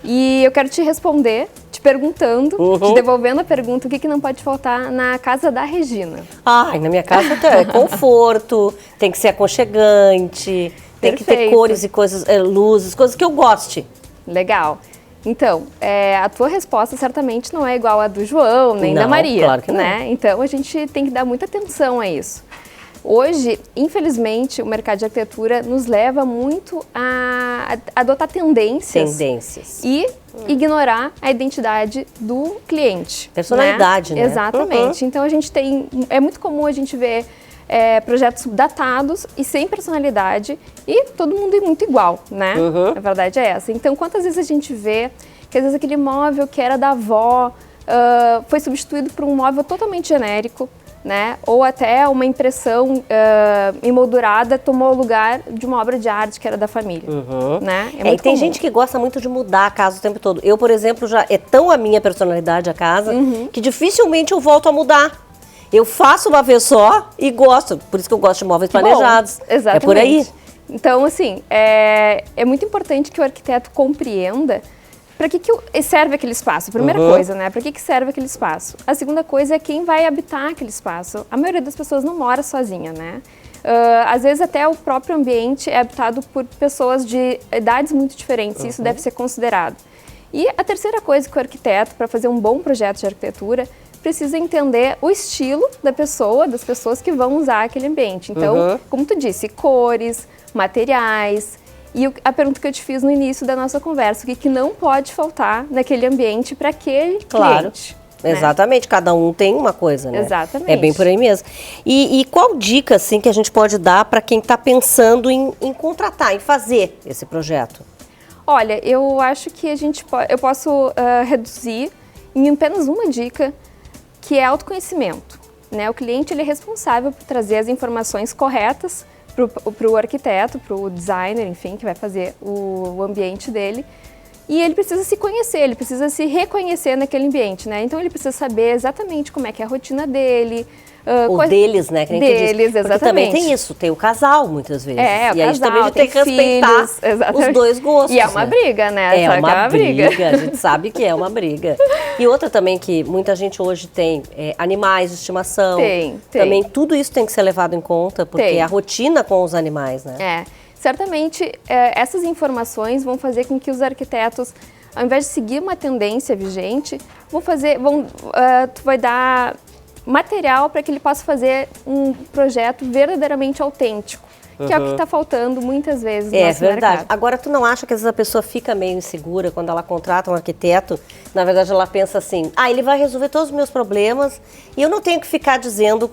E eu quero te responder, te perguntando, te devolvendo a pergunta, o que não pode faltar na casa da Regina. Ai, na minha casa é conforto, tem que ser aconchegante, tem que ter Perfeito. cores e coisas, luzes, coisas que eu goste. Legal. Então, a tua resposta certamente não é igual à do João, nem Não, da Maria. claro que não. Né? Então, a gente tem que dar muita atenção a isso. Hoje, infelizmente, o mercado de arquitetura nos leva muito a adotar tendências. E ignorar a identidade do cliente. Personalidade, né? Exatamente. Então, a gente tem... É muito comum a gente ver projetos datados e sem personalidade e todo mundo é muito igual, né? A verdade é essa. Então, quantas vezes a gente vê que às vezes aquele móvel que era da avó foi substituído por um móvel totalmente genérico, né? Ou até uma impressão emoldurada tomou o lugar de uma obra de arte que era da família, né? E tem gente que gosta muito de mudar a casa o tempo todo. Eu, por exemplo, já é tão a minha personalidade a casa que dificilmente eu volto a mudar. Eu faço uma vez só e gosto. Por isso que eu gosto de móveis planejados. Exatamente. É por aí. Então, assim, é muito importante que o arquiteto compreenda para que serve aquele espaço. Primeira coisa, né? Para que serve aquele espaço? A segunda coisa é quem vai habitar aquele espaço. A maioria das pessoas não mora sozinha, né? Às vezes até o próprio ambiente é habitado por pessoas de idades muito diferentes. Isso deve ser considerado. E a terceira coisa que o arquiteto, para fazer um bom projeto de arquitetura, precisa entender o estilo da pessoa, das pessoas que vão usar aquele ambiente. Então, como tu disse, cores, materiais. E a pergunta que eu te fiz no início da nossa conversa, o que não pode faltar naquele ambiente para aquele cliente. Né? Exatamente, cada um tem uma coisa, né? Exatamente. É bem por aí mesmo. E qual dica, assim, que a gente pode dar para quem está pensando em contratar, em fazer esse projeto? Olha, eu acho que eu posso reduzir em apenas uma dica, que é autoconhecimento. Né? O cliente ele é responsável por trazer as informações corretas para o arquiteto, para o designer, enfim, que vai fazer o ambiente dele. E ele precisa se conhecer, ele precisa se reconhecer naquele ambiente, né? Então ele precisa saber exatamente como é que é a rotina dele, Ou deles, né? Que nem deles, exatamente. Porque também tem isso, tem o casal, muitas vezes. E aí a gente também tem que respeitar os dois gostos. E é uma briga, né? É uma briga, a gente sabe que é uma briga. E outra também que muita gente hoje tem animais de estimação. Tem. Também tudo isso tem que ser levado em conta, porque é a rotina com os animais, né? Certamente essas informações vão fazer com que os arquitetos, ao invés de seguir uma tendência vigente, tu vai dar material para que ele possa fazer um projeto verdadeiramente autêntico, que é o que está faltando muitas vezes no nosso verdade. mercado. Agora, tu não acha que às vezes a pessoa fica meio insegura quando ela contrata um arquiteto? Na verdade, ela pensa assim, ele vai resolver todos os meus problemas e eu não tenho que ficar dizendo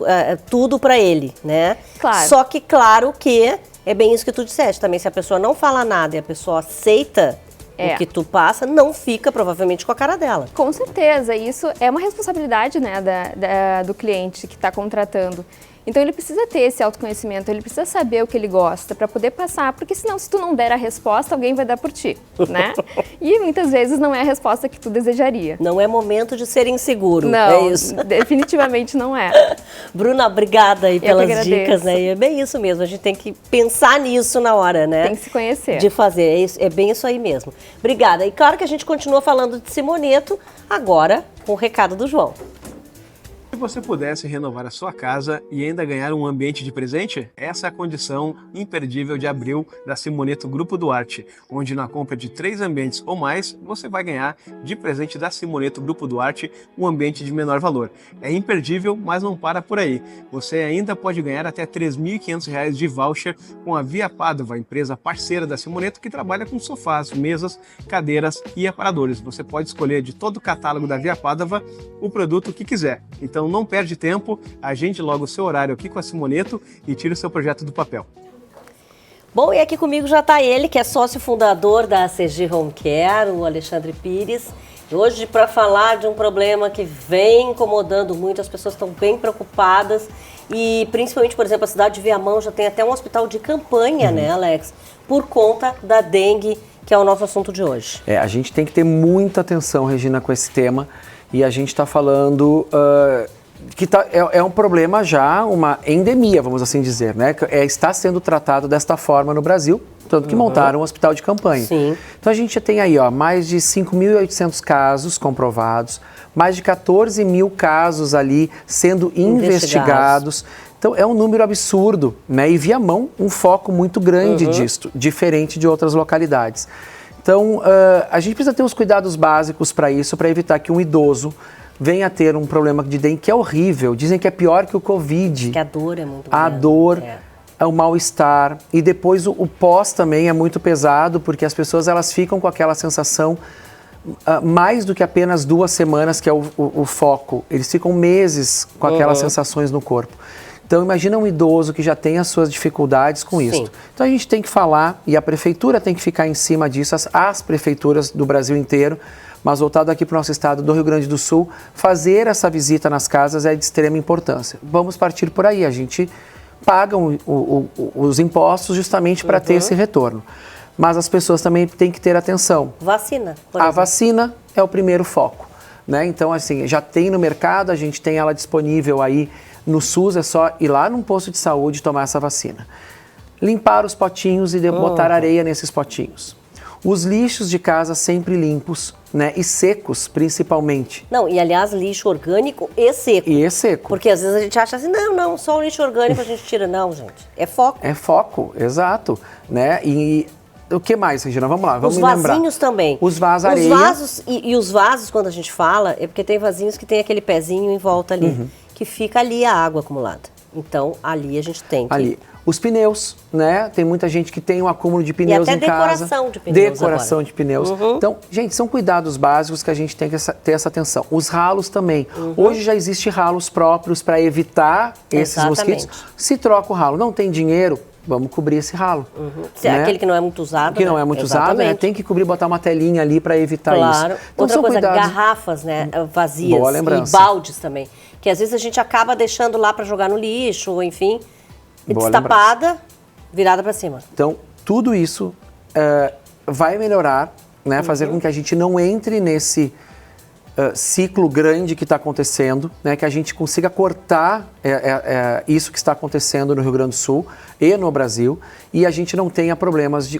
tudo para ele, né? Claro. Só que, claro que é bem isso que tu disseste também, se a pessoa não fala nada e a pessoa aceita o que tu passa, não fica provavelmente com a cara dela. Com certeza, isso é uma responsabilidade, né, do cliente que está contratando. Então ele precisa ter esse autoconhecimento, ele precisa saber o que ele gosta para poder passar, porque senão se tu não der a resposta, alguém vai dar por ti, né? E muitas vezes não é a resposta que tu desejaria. Não é momento de ser inseguro, não, é isso? Definitivamente não é. Bruna, obrigada aí pelas dicas, né? E é bem isso mesmo, a gente tem que pensar nisso na hora, né? Tem que se conhecer. De fazer, é bem isso aí mesmo. Obrigada. E claro que a gente continua falando de Simoneto, agora com o recado do João. Se você pudesse renovar a sua casa e ainda ganhar um ambiente de presente, essa é a condição imperdível de abril da Simoneto Grupo Duarte, onde na compra de 3 ambientes ou mais, você vai ganhar de presente da Simoneto Grupo Duarte um ambiente de menor valor. É imperdível, mas não para por aí. Você ainda pode ganhar até R$ 3.500 de voucher com a Via Padova, empresa parceira da Simoneto que trabalha com sofás, mesas, cadeiras e aparadores. Você pode escolher de todo o catálogo da Via Padova o produto que quiser. Então não perde tempo, agende logo o seu horário aqui com a Simoneto e tire o seu projeto do papel. Bom, e aqui comigo já está ele, que é sócio fundador da ACG Home Care, o Alexandre Pires. Hoje para falar de um problema que vem incomodando muito, as pessoas estão bem preocupadas e principalmente, por exemplo, a cidade de Viamão já tem até um hospital de campanha, né, Alex? Por conta da dengue, que é o nosso assunto de hoje. A gente tem que ter muita atenção, Regina, com esse tema. E a gente está falando que é um problema já, uma endemia, vamos assim dizer, né? Está sendo tratado desta forma no Brasil, tanto que montaram um hospital de campanha. Sim. Então a gente já tem aí mais de 5.800 casos comprovados, mais de 14 mil casos ali sendo investigados. Então é um número absurdo, né? E Viamão, um foco muito grande disto, diferente de outras localidades. Então, a gente precisa ter os cuidados básicos para isso, para evitar que um idoso venha a ter um problema de dengue que é horrível. Dizem que é pior que o Covid. Que a dor é muito grande. A dor, o mal-estar. E depois o pós também é muito pesado, porque as pessoas elas ficam com aquela sensação mais do que apenas 2 semanas, que é o foco. Eles ficam meses com aquelas sensações no corpo. Então, imagina um idoso que já tem as suas dificuldades com isso. Então, a gente tem que falar, e a prefeitura tem que ficar em cima disso, as prefeituras do Brasil inteiro, mas voltado aqui para o nosso estado do Rio Grande do Sul, fazer essa visita nas casas é de extrema importância. Vamos partir por aí, a gente paga os impostos justamente para ter esse retorno. Mas as pessoas também têm que ter atenção. Vacina, por exemplo. A vacina é o primeiro foco, né? Então, assim, já tem no mercado, a gente tem ela disponível aí no SUS, é só ir lá num posto de saúde e tomar essa vacina. Limpar os potinhos e botar areia nesses potinhos. Os lixos de casa sempre limpos, né? E secos, principalmente. Não, e aliás, lixo orgânico e seco. E seco. Porque às vezes a gente acha assim, não, só o lixo orgânico a gente tira. Não, gente, é foco. É foco, exato, né? E o que mais, Regina? Vamos lá, vamos lembrar. Os vasinhos também. Os vasos areia. Os vasos, e os vasos, quando a gente fala, é porque tem vasinhos que tem aquele pezinho em volta ali, que fica ali a água acumulada. Então, ali a gente tem que... Ali. Os pneus, né? Tem muita gente que tem um acúmulo de pneus em casa. E até decoração de pneus Decoração de pneus. Então, gente, são cuidados básicos que a gente tem que ter essa atenção. Os ralos também. Hoje já existem ralos próprios para evitar esses mosquitos. Se troca o ralo, não tem dinheiro, vamos cobrir esse ralo. Né? Aquele que não é muito usado, que não é muito usado, né? Tem que cobrir, botar uma telinha ali para evitar isso. Então, outra coisa, garrafas, né, vazias. Boa lembrança. E baldes também. Que às vezes a gente acaba deixando lá para jogar no lixo, ou enfim, destapada, virada para cima. Então, tudo isso vai melhorar, né? Fazer com que a gente não entre nesse ciclo grande que está acontecendo, né, que a gente consiga cortar isso que está acontecendo no Rio Grande do Sul e no Brasil, e a gente não tenha problemas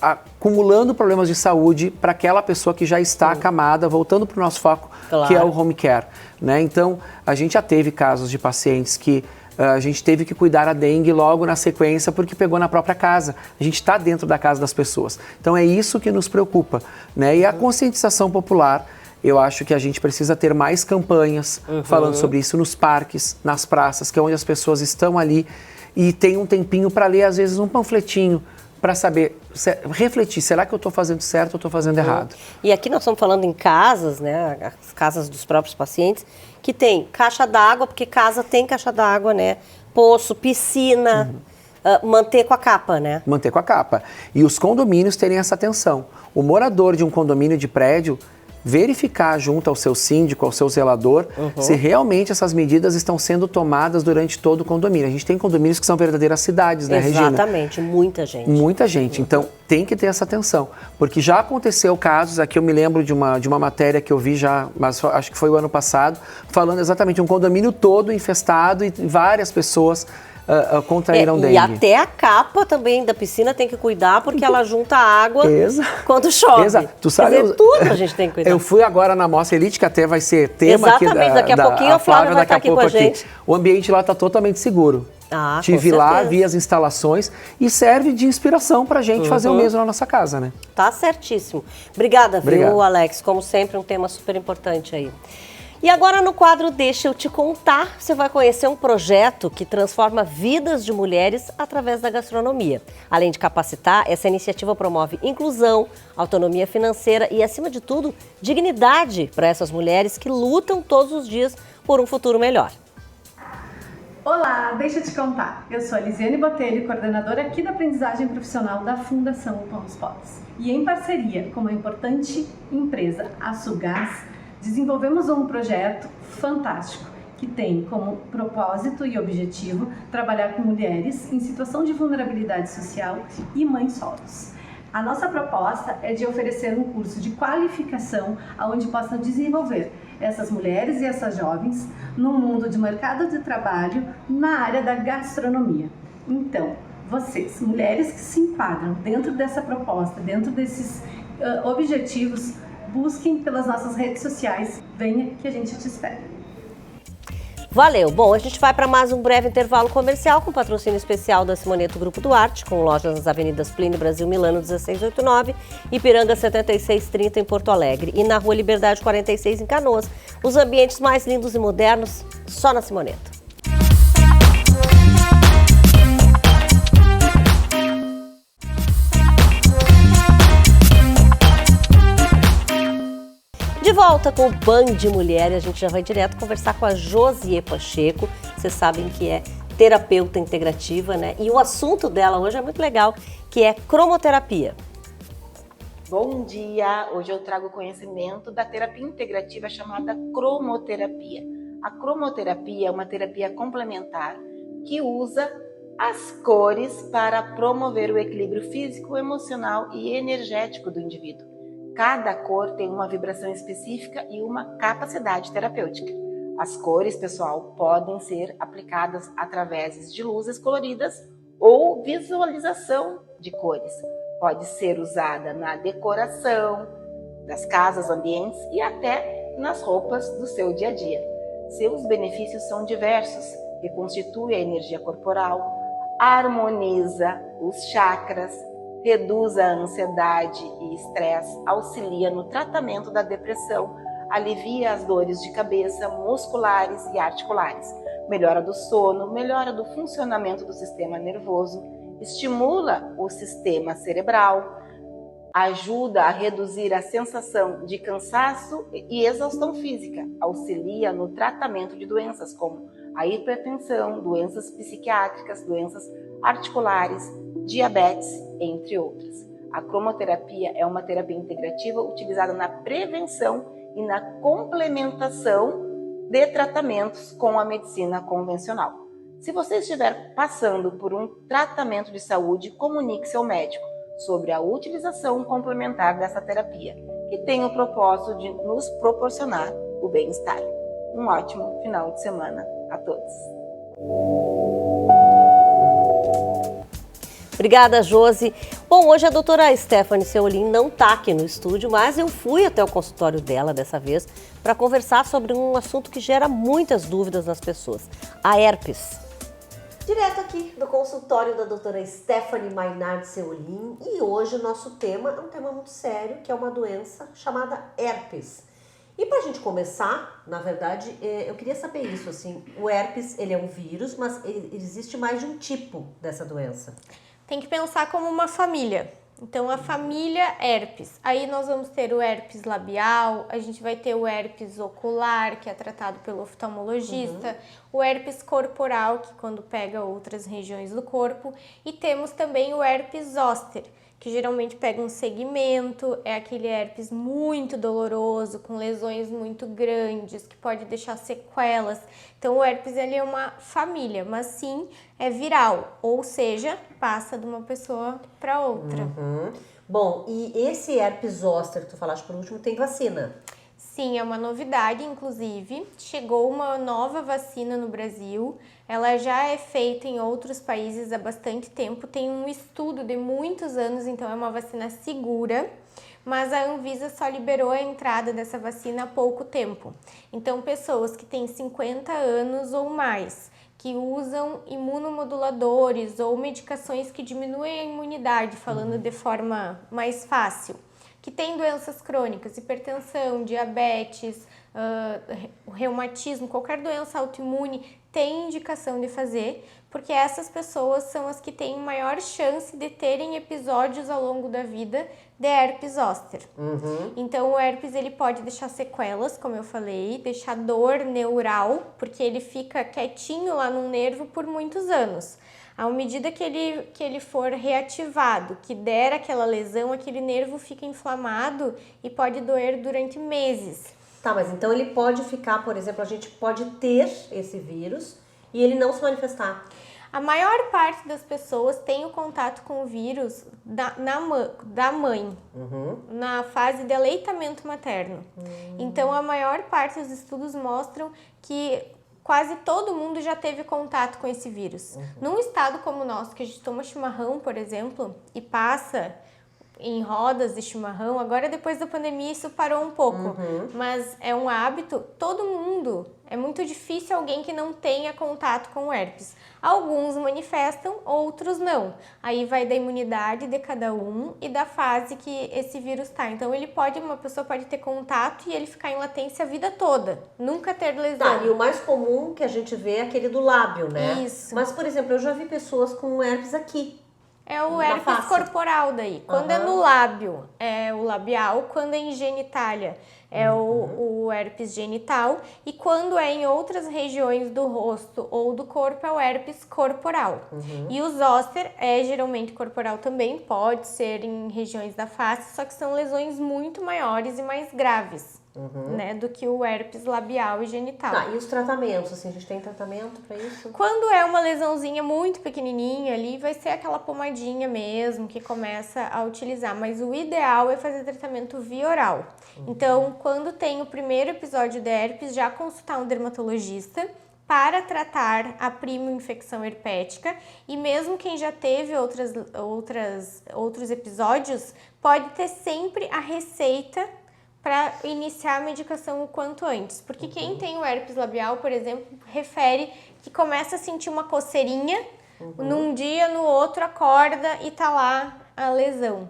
acumulando problemas de saúde para aquela pessoa que já está acamada, voltando para o nosso foco, que é o home care, né? Então, a gente já teve casos de pacientes que a gente teve que cuidar a dengue logo na sequência porque pegou na própria casa. A gente está dentro da casa das pessoas. Então, é isso que nos preocupa, né? E a conscientização popular, eu acho que a gente precisa ter mais campanhas falando sobre isso nos parques, nas praças, que é onde as pessoas estão ali e tem um tempinho para ler, às vezes, um panfletinho para saber, refletir, será que eu estou fazendo certo ou estou fazendo errado? E aqui nós estamos falando em casas, né, as casas dos próprios pacientes, que tem caixa d'água, porque casa tem caixa d'água, né, poço, piscina, manter com a capa, né? Manter com a capa. E os condomínios terem essa atenção. O morador de um condomínio de prédio verificar junto ao seu síndico, ao seu zelador, se realmente essas medidas estão sendo tomadas durante todo o condomínio. A gente tem condomínios que são verdadeiras cidades, né, Regina? Exatamente, muita gente. Muita gente, então tem que ter essa atenção, porque já aconteceu casos, aqui eu me lembro de uma matéria que eu vi já, mas acho que foi o ano passado, falando exatamente de um condomínio todo infestado e várias pessoas contraíram dengue. E até a capa também da piscina tem que cuidar, porque ela junta água quando chove. Exato. Tu sabe, quer dizer, tudo a gente tem que cuidar. Eu fui agora na Mostra Elite, que até vai ser tema aqui daqui a pouquinho a Flávia vai estar aqui com a gente. O ambiente lá está totalmente seguro. Tive lá, vi as instalações e serve de inspiração para a gente fazer o mesmo na nossa casa, né? Tá certíssimo. Obrigada, viu, Alex? Como sempre, um tema super importante aí. E agora no quadro Deixa Eu Te Contar, você vai conhecer um projeto que transforma vidas de mulheres através da gastronomia. Além de capacitar, essa iniciativa promove inclusão, autonomia financeira e, acima de tudo, dignidade para essas mulheres que lutam todos os dias por um futuro melhor. Olá, deixa eu te contar. Eu sou a Lisiane Botelho, coordenadora aqui da aprendizagem profissional da Fundação O Pão dos Pobres. E em parceria com uma importante empresa, a Sulgás, desenvolvemos um projeto fantástico que tem como propósito e objetivo trabalhar com mulheres em situação de vulnerabilidade social e mães solos. A nossa proposta é de oferecer um curso de qualificação onde possam desenvolver essas mulheres e essas jovens no mundo de mercado de trabalho na área da gastronomia. Então, vocês, mulheres que se enquadram dentro dessa proposta, dentro desses objetivos, busquem pelas nossas redes sociais. Venha que a gente te espera. Valeu! Bom, a gente vai para mais um breve intervalo comercial com patrocínio especial da Simoneto Grupo Duarte, com lojas nas avenidas Plínio Brasil Milano 1689, Ipiranga 7630 em Porto Alegre e na Rua Liberdade 46 em Canoas. Os ambientes mais lindos e modernos só na Simoneto. De volta com o Band Mulher, a gente já vai direto conversar com a Josie Pacheco. Vocês sabem que é terapeuta integrativa, né? E o assunto dela hoje é muito legal, que é cromoterapia. Bom dia! Hoje eu trago conhecimento da terapia integrativa chamada cromoterapia. A cromoterapia é uma terapia complementar que usa as cores para promover o equilíbrio físico, emocional e energético do indivíduo. Cada cor tem uma vibração específica e uma capacidade terapêutica. As cores, pessoal, podem ser aplicadas através de luzes coloridas ou visualização de cores. Pode ser usada na decoração das casas, ambientes e até nas roupas do seu dia a dia. Seus benefícios são diversos. Reconstitui a energia corporal, harmoniza os chakras, reduz a ansiedade e estresse, auxilia no tratamento da depressão, alivia as dores de cabeça, musculares e articulares, melhora do sono, melhora do funcionamento do sistema nervoso, estimula o sistema cerebral, ajuda a reduzir a sensação de cansaço e exaustão física, auxilia no tratamento de doenças como a hipertensão, doenças psiquiátricas, doenças articulares, diabetes, entre outras. A cromoterapia é uma terapia integrativa utilizada na prevenção e na complementação de tratamentos com a medicina convencional. Se você estiver passando por um tratamento de saúde, comunique seu médico sobre a utilização complementar dessa terapia, que tem o propósito de nos proporcionar o bem-estar. Um ótimo final de semana a todos. Obrigada, Josi. Bom, hoje a doutora Stephanie Seolin não está aqui no estúdio, mas eu fui até o consultório dela dessa vez para conversar sobre um assunto que gera muitas dúvidas nas pessoas, a herpes. Direto aqui do consultório da doutora Stephanie Maynard Seolin, e hoje o nosso tema é um tema muito sério, que é uma doença chamada herpes. E para a gente começar, na verdade, eu queria saber isso, assim, o herpes, ele é um vírus, mas existe mais de um tipo dessa doença. Tem que pensar como uma família. Então, a família herpes. Aí nós vamos ter o herpes labial, a gente vai ter o herpes ocular, que é tratado pelo oftalmologista, o herpes corporal, que quando pega outras regiões do corpo, e temos também o herpes zoster, que geralmente pega um segmento, é aquele herpes muito doloroso, com lesões muito grandes, que pode deixar sequelas. Então, o herpes ele é uma família, mas sim é viral, ou seja, passa de uma pessoa para outra. Bom, e esse herpes zoster que tu falaste por último tem vacina? Sim, é uma novidade, inclusive. Chegou uma nova vacina no Brasil. Ela já é feita em outros países há bastante tempo. Tem um estudo de muitos anos, então é uma vacina segura. Mas a Anvisa só liberou a entrada dessa vacina há pouco tempo. Então, pessoas que têm 50 anos ou mais, que usam imunomoduladores ou medicações que diminuem a imunidade, falando de forma mais fácil, que tem doenças crônicas, hipertensão, diabetes, reumatismo, qualquer doença autoimune, tem indicação de fazer, porque essas pessoas são as que têm maior chance de terem episódios ao longo da vida de herpes zoster. Então, o herpes ele pode deixar sequelas, como eu falei, deixar dor neural, porque ele fica quietinho lá no nervo por muitos anos. À medida que ele for reativado, que der aquela lesão, aquele nervo fica inflamado e pode doer durante meses. Tá, mas então ele pode ficar, por exemplo, a gente pode ter esse vírus e ele não se manifestar. A maior parte das pessoas tem o contato com o vírus da mãe, na fase de aleitamento materno. Então, a maior parte dos estudos mostram que quase todo mundo já teve contato com esse vírus. Num estado como o nosso, que a gente toma chimarrão, por exemplo, e passa em rodas de chimarrão, agora depois da pandemia isso parou um pouco, mas é um hábito, todo mundo, é muito difícil alguém que não tenha contato com o herpes. Alguns manifestam, outros não. Aí vai da imunidade de cada um e da fase que esse vírus está. Então uma pessoa pode ter contato e ele ficar em latência a vida toda, nunca ter lesão. Tá, e o mais comum que a gente vê é aquele do lábio, né? Isso. Mas, por exemplo, eu já vi pessoas com herpes aqui. É o herpes corporal daí. Quando é no lábio, é o labial. Quando é em genitália, é o herpes genital. E quando é em outras regiões do rosto ou do corpo, é o herpes corporal. E o zoster é geralmente corporal também, pode ser em regiões da face, só que são lesões muito maiores e mais graves. Né, do que o herpes labial e genital. Tá, e os tratamentos, assim, a gente tem tratamento para isso? Quando é uma lesãozinha muito pequenininha ali, vai ser aquela pomadinha mesmo que começa a utilizar, mas o ideal é fazer tratamento via oral. Então, quando tem o primeiro episódio de herpes, já consultar um dermatologista para tratar a primo-infecção herpética, e mesmo quem já teve outros episódios, pode ter sempre a receita para iniciar a medicação o quanto antes. Porque quem tem o herpes labial, por exemplo, refere que começa a sentir uma coceirinha, num dia, no outro acorda e tá lá a lesão.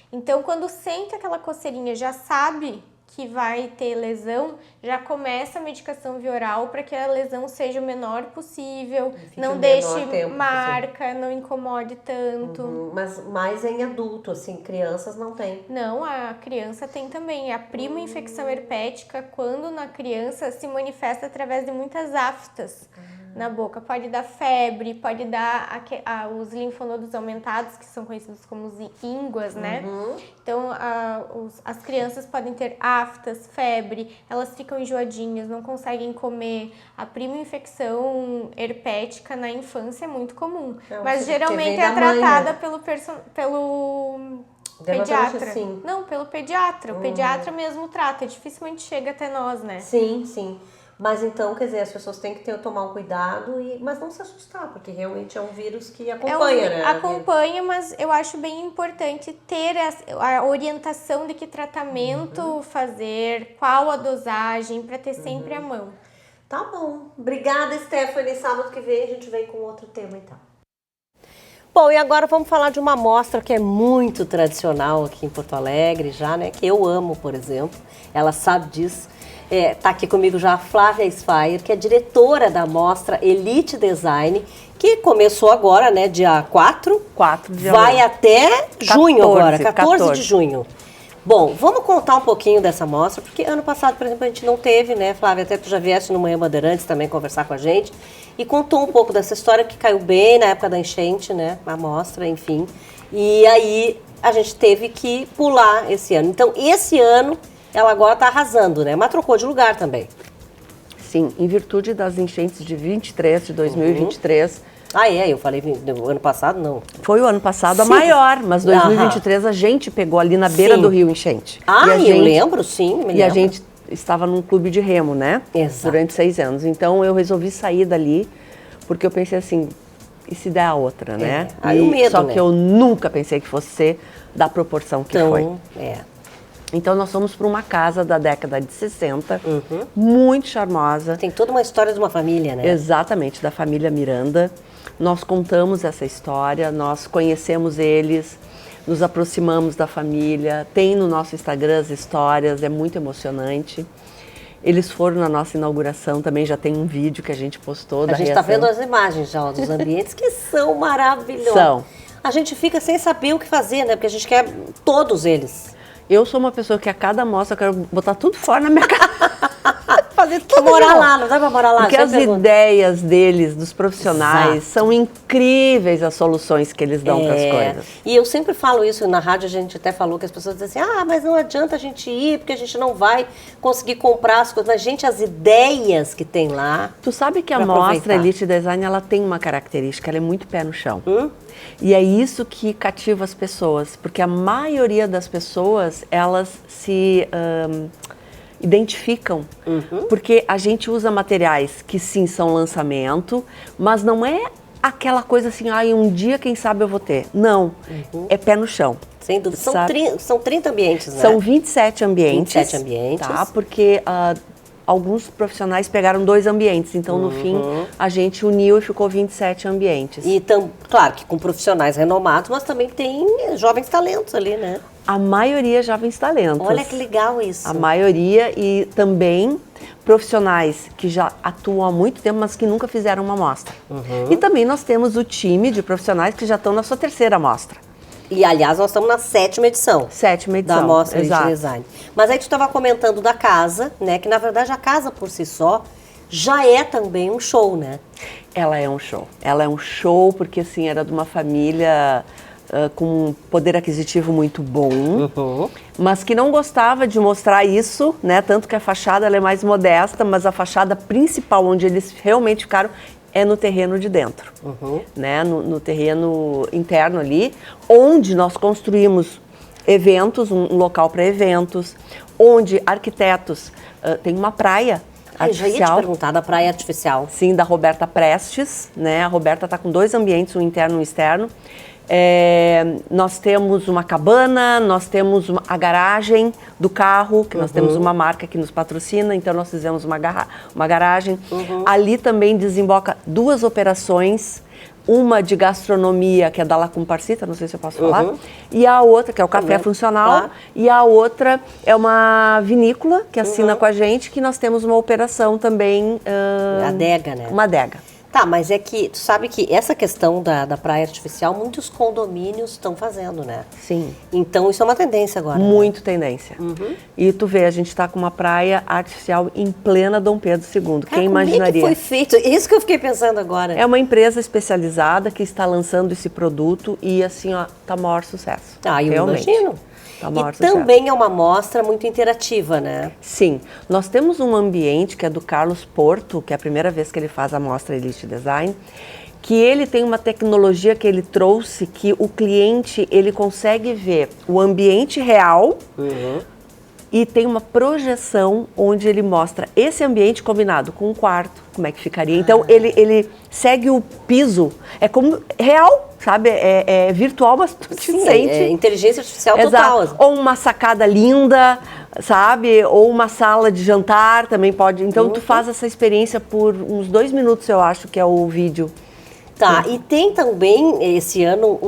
Então, quando sente aquela coceirinha, já sabe que vai ter lesão, já começa a medicação via oral para que a lesão seja o menor possível, não deixe marca, não incomode tanto. Mas mais em adulto, assim, crianças não tem? Não, a criança tem também. A primo-infecção herpética, quando na criança, se manifesta através de muitas aftas na boca. Pode dar febre, pode dar os linfonodos aumentados, que são conhecidos como os ínguas, né? Então, as crianças podem ter aftas, febre, elas ficam enjoadinhas, não conseguem comer. A primo-infecção herpética na infância é muito comum, mas geralmente é tratada pelo Pediatra. Sim. Não, pelo pediatra. O pediatra mesmo trata, dificilmente chega até nós, né? Sim, sim. Mas então, quer dizer, as pessoas têm que tomar um cuidado, mas não se assustar, porque realmente é um vírus que acompanha, né? Acompanha, mas eu acho bem importante ter a orientação de que tratamento fazer, qual a dosagem, para ter sempre à mão. Tá bom. Obrigada, Stephanie. Sábado que vem a gente vem com outro tema, então. Bom, e agora vamos falar de uma mostra que é muito tradicional aqui em Porto Alegre já, né? Que eu amo, por exemplo. Ela sabe disso. Tá aqui comigo já a Flávia Sfaier, que é diretora da mostra Elite Design, que começou agora, né? Dia 4. 4 de Vai abril. até junho 14, agora, 14 14 de junho. Bom, vamos contar um pouquinho dessa mostra, porque ano passado, por exemplo, a gente não teve, né, Flávia? Até tu já vieste no Manhã Bandeirantes também conversar com a gente e contou um pouco dessa história que caiu bem na época da enchente, né? A mostra, enfim. E aí a gente teve que pular esse ano. Então, esse ano ela agora está arrasando, né? Mas trocou de lugar também. Sim, em virtude das enchentes de 23, de 2023. Eu falei do ano passado, não. Foi o ano passado a maior, mas 2023 a gente pegou ali na beira do rio enchente. Eu lembro, sim. A gente estava num clube de remo, né? Exato. Durante 6 anos. Então eu resolvi sair dali, porque eu pensei assim, e se der a outra, né? Aí o medo, só né? que eu nunca pensei que fosse ser da proporção que foi. Então nós fomos para uma casa da década de 60, muito charmosa. Tem toda uma história de uma família, né? Exatamente, da família Miranda. Nós contamos essa história, nós conhecemos eles, nos aproximamos da família, tem no nosso Instagram as histórias, é muito emocionante. Eles foram na nossa inauguração, também já tem um vídeo que a gente postou da reação. A gente está vendo as imagens já dos ambientes que são maravilhosos. São. A gente fica sem saber o que fazer, né? Porque a gente quer todos eles. Eu sou uma pessoa que a cada mostra eu quero botar tudo fora na minha casa. Fazer tudo morar lá, não dá pra morar lá? Porque as ideias deles, dos profissionais, são incríveis as soluções que eles dão para as coisas. E eu sempre falo isso, na rádio a gente até falou que as pessoas dizem assim, mas não adianta a gente ir, porque a gente não vai conseguir comprar as coisas. Mas, gente, as ideias que tem lá... Tu sabe que a mostra Elite Design, ela tem uma característica, ela é muito pé no chão. E é isso que cativa as pessoas, porque a maioria das pessoas, elas se identificam, porque a gente usa materiais que sim são lançamento, mas não é aquela coisa assim, um dia quem sabe eu vou ter. Não, é pé no chão. Sem dúvida. São 30 ambientes, né? São 27 ambientes. 27 ambientes. Tá, porque alguns profissionais pegaram 2 ambientes, então no fim a gente uniu e ficou 27 ambientes. E claro que com profissionais renomados, mas também tem jovens talentos ali, né? A maioria jovens talentos. Olha que legal isso. A maioria e também profissionais que já atuam há muito tempo, mas que nunca fizeram uma mostra. E também nós temos o time de profissionais que já estão na sua 3ª mostra. E, aliás, nós estamos na 7ª edição. 7ª edição, da Mostra Elite Design. Mas aí tu estava comentando da casa, né? Que, na verdade, a casa por si só já é também um show, né? Ela é um show. Ela é um show porque, assim, era de uma família com um poder aquisitivo muito bom, mas que não gostava de mostrar isso, né? Tanto que a fachada ela é mais modesta, mas a fachada principal, onde eles realmente ficaram, é no terreno de dentro, né? No terreno interno ali, onde nós construímos eventos, um local para eventos, onde arquitetos tem uma praia artificial. Eu já ia te perguntar da praia artificial. Sim, da Roberta Prestes, né? A Roberta está com 2 ambientes, um interno e um externo. Nós temos uma cabana, nós temos a garagem do carro, que nós temos uma marca que nos patrocina, então nós fizemos uma garagem. Ali também desemboca 2 operações, uma de gastronomia, que é da La Comparsita, não sei se eu posso falar, e a outra, que é o café funcional, e a outra é uma vinícola que assina com a gente, que nós temos uma operação também... adega, né? Uma adega. Tá, mas é que tu sabe que essa questão da praia artificial, muitos condomínios estão fazendo, né? Sim. Então isso é uma tendência agora. Muito tendência. E tu vê, a gente está com uma praia artificial em plena Dom Pedro II. Quem imaginaria? Como é que foi feito? Isso que eu fiquei pensando agora. É uma empresa especializada que está lançando esse produto e assim, ó, tá maior sucesso. Eu imagino. E também é uma mostra muito interativa, né? Sim. Nós temos um ambiente que é do Carlos Porto, que é a primeira vez que ele faz a mostra Elite Design, que ele tem uma tecnologia que ele trouxe que o cliente ele consegue ver o ambiente real e tem uma projeção onde ele mostra esse ambiente combinado com um quarto, como é que ficaria. Então ele segue o piso, é como real, sabe? É virtual, mas tu te sente. É inteligência artificial Exato. total. Ou uma sacada linda, sabe? Ou uma sala de jantar também pode. Então tu faz essa experiência por uns 2 minutos, eu acho que é o vídeo. Tá, e tem também esse ano,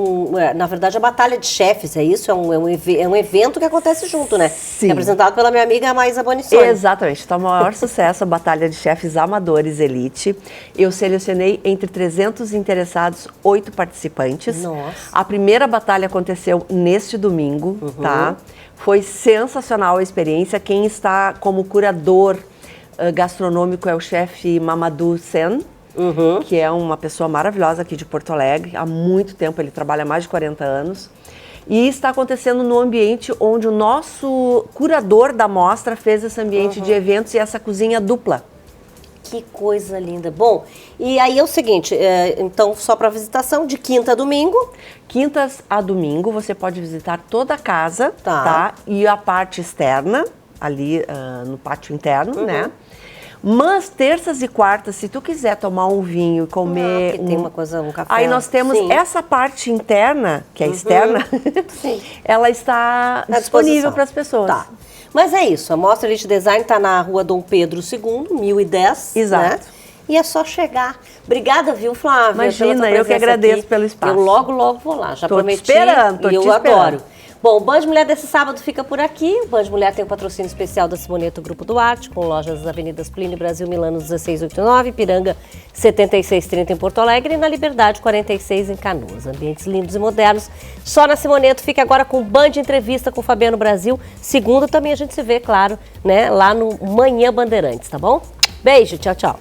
na verdade, a Batalha de Chefes, é isso? É um evento que acontece junto, né? Sim. Representado pela minha amiga Maísa Bonissoni. Exatamente, está o maior sucesso a Batalha de Chefes Amadores Elite. Eu selecionei entre 300 interessados 8 participantes. Nossa. A primeira batalha aconteceu neste domingo, tá? Foi sensacional a experiência. Quem está como curador gastronômico é o chefe Mamadou Sen. Que é uma pessoa maravilhosa aqui de Porto Alegre. Há muito tempo, ele trabalha há mais de 40 anos. E está acontecendo no ambiente onde o nosso curador da mostra fez esse ambiente de eventos e essa cozinha dupla. Que coisa linda. Bom, e aí é o seguinte, então só para visitação, de quinta a domingo? Quintas a domingo, você pode visitar toda a casa, tá? E a parte externa, ali no pátio interno, né? Mas terças e quartas, se tu quiser tomar um vinho e comer... tem uma coisa, um café. Aí nós temos essa parte interna, que é externa, ela está disponível para as pessoas. Tá. Mas é isso, a Mostra Elite Design está na rua Dom Pedro II, 1010. Exato. Né? E é só chegar. Obrigada, viu, Flávia? Imagina, eu que agradeço aqui. pelo espaço. Eu logo vou lá, já tô prometi. Te esperando, tô e eu te esperando. adoro. Bom, o Band Mulher desse sábado fica por aqui. O Band Mulher tem o patrocínio especial da Simoneto Grupo Duarte, com lojas nas avenidas Plínio Brasil, Milano 1689, Piranga 7630 em Porto Alegre e na Liberdade 46 em Canoas. Ambientes lindos e modernos. Só na Simoneto. Fica agora com o Band Entrevista com o Fabiano Brasil. Segunda também a gente se vê, claro, né, lá no Manhã Bandeirantes, tá bom? Beijo, tchau, tchau.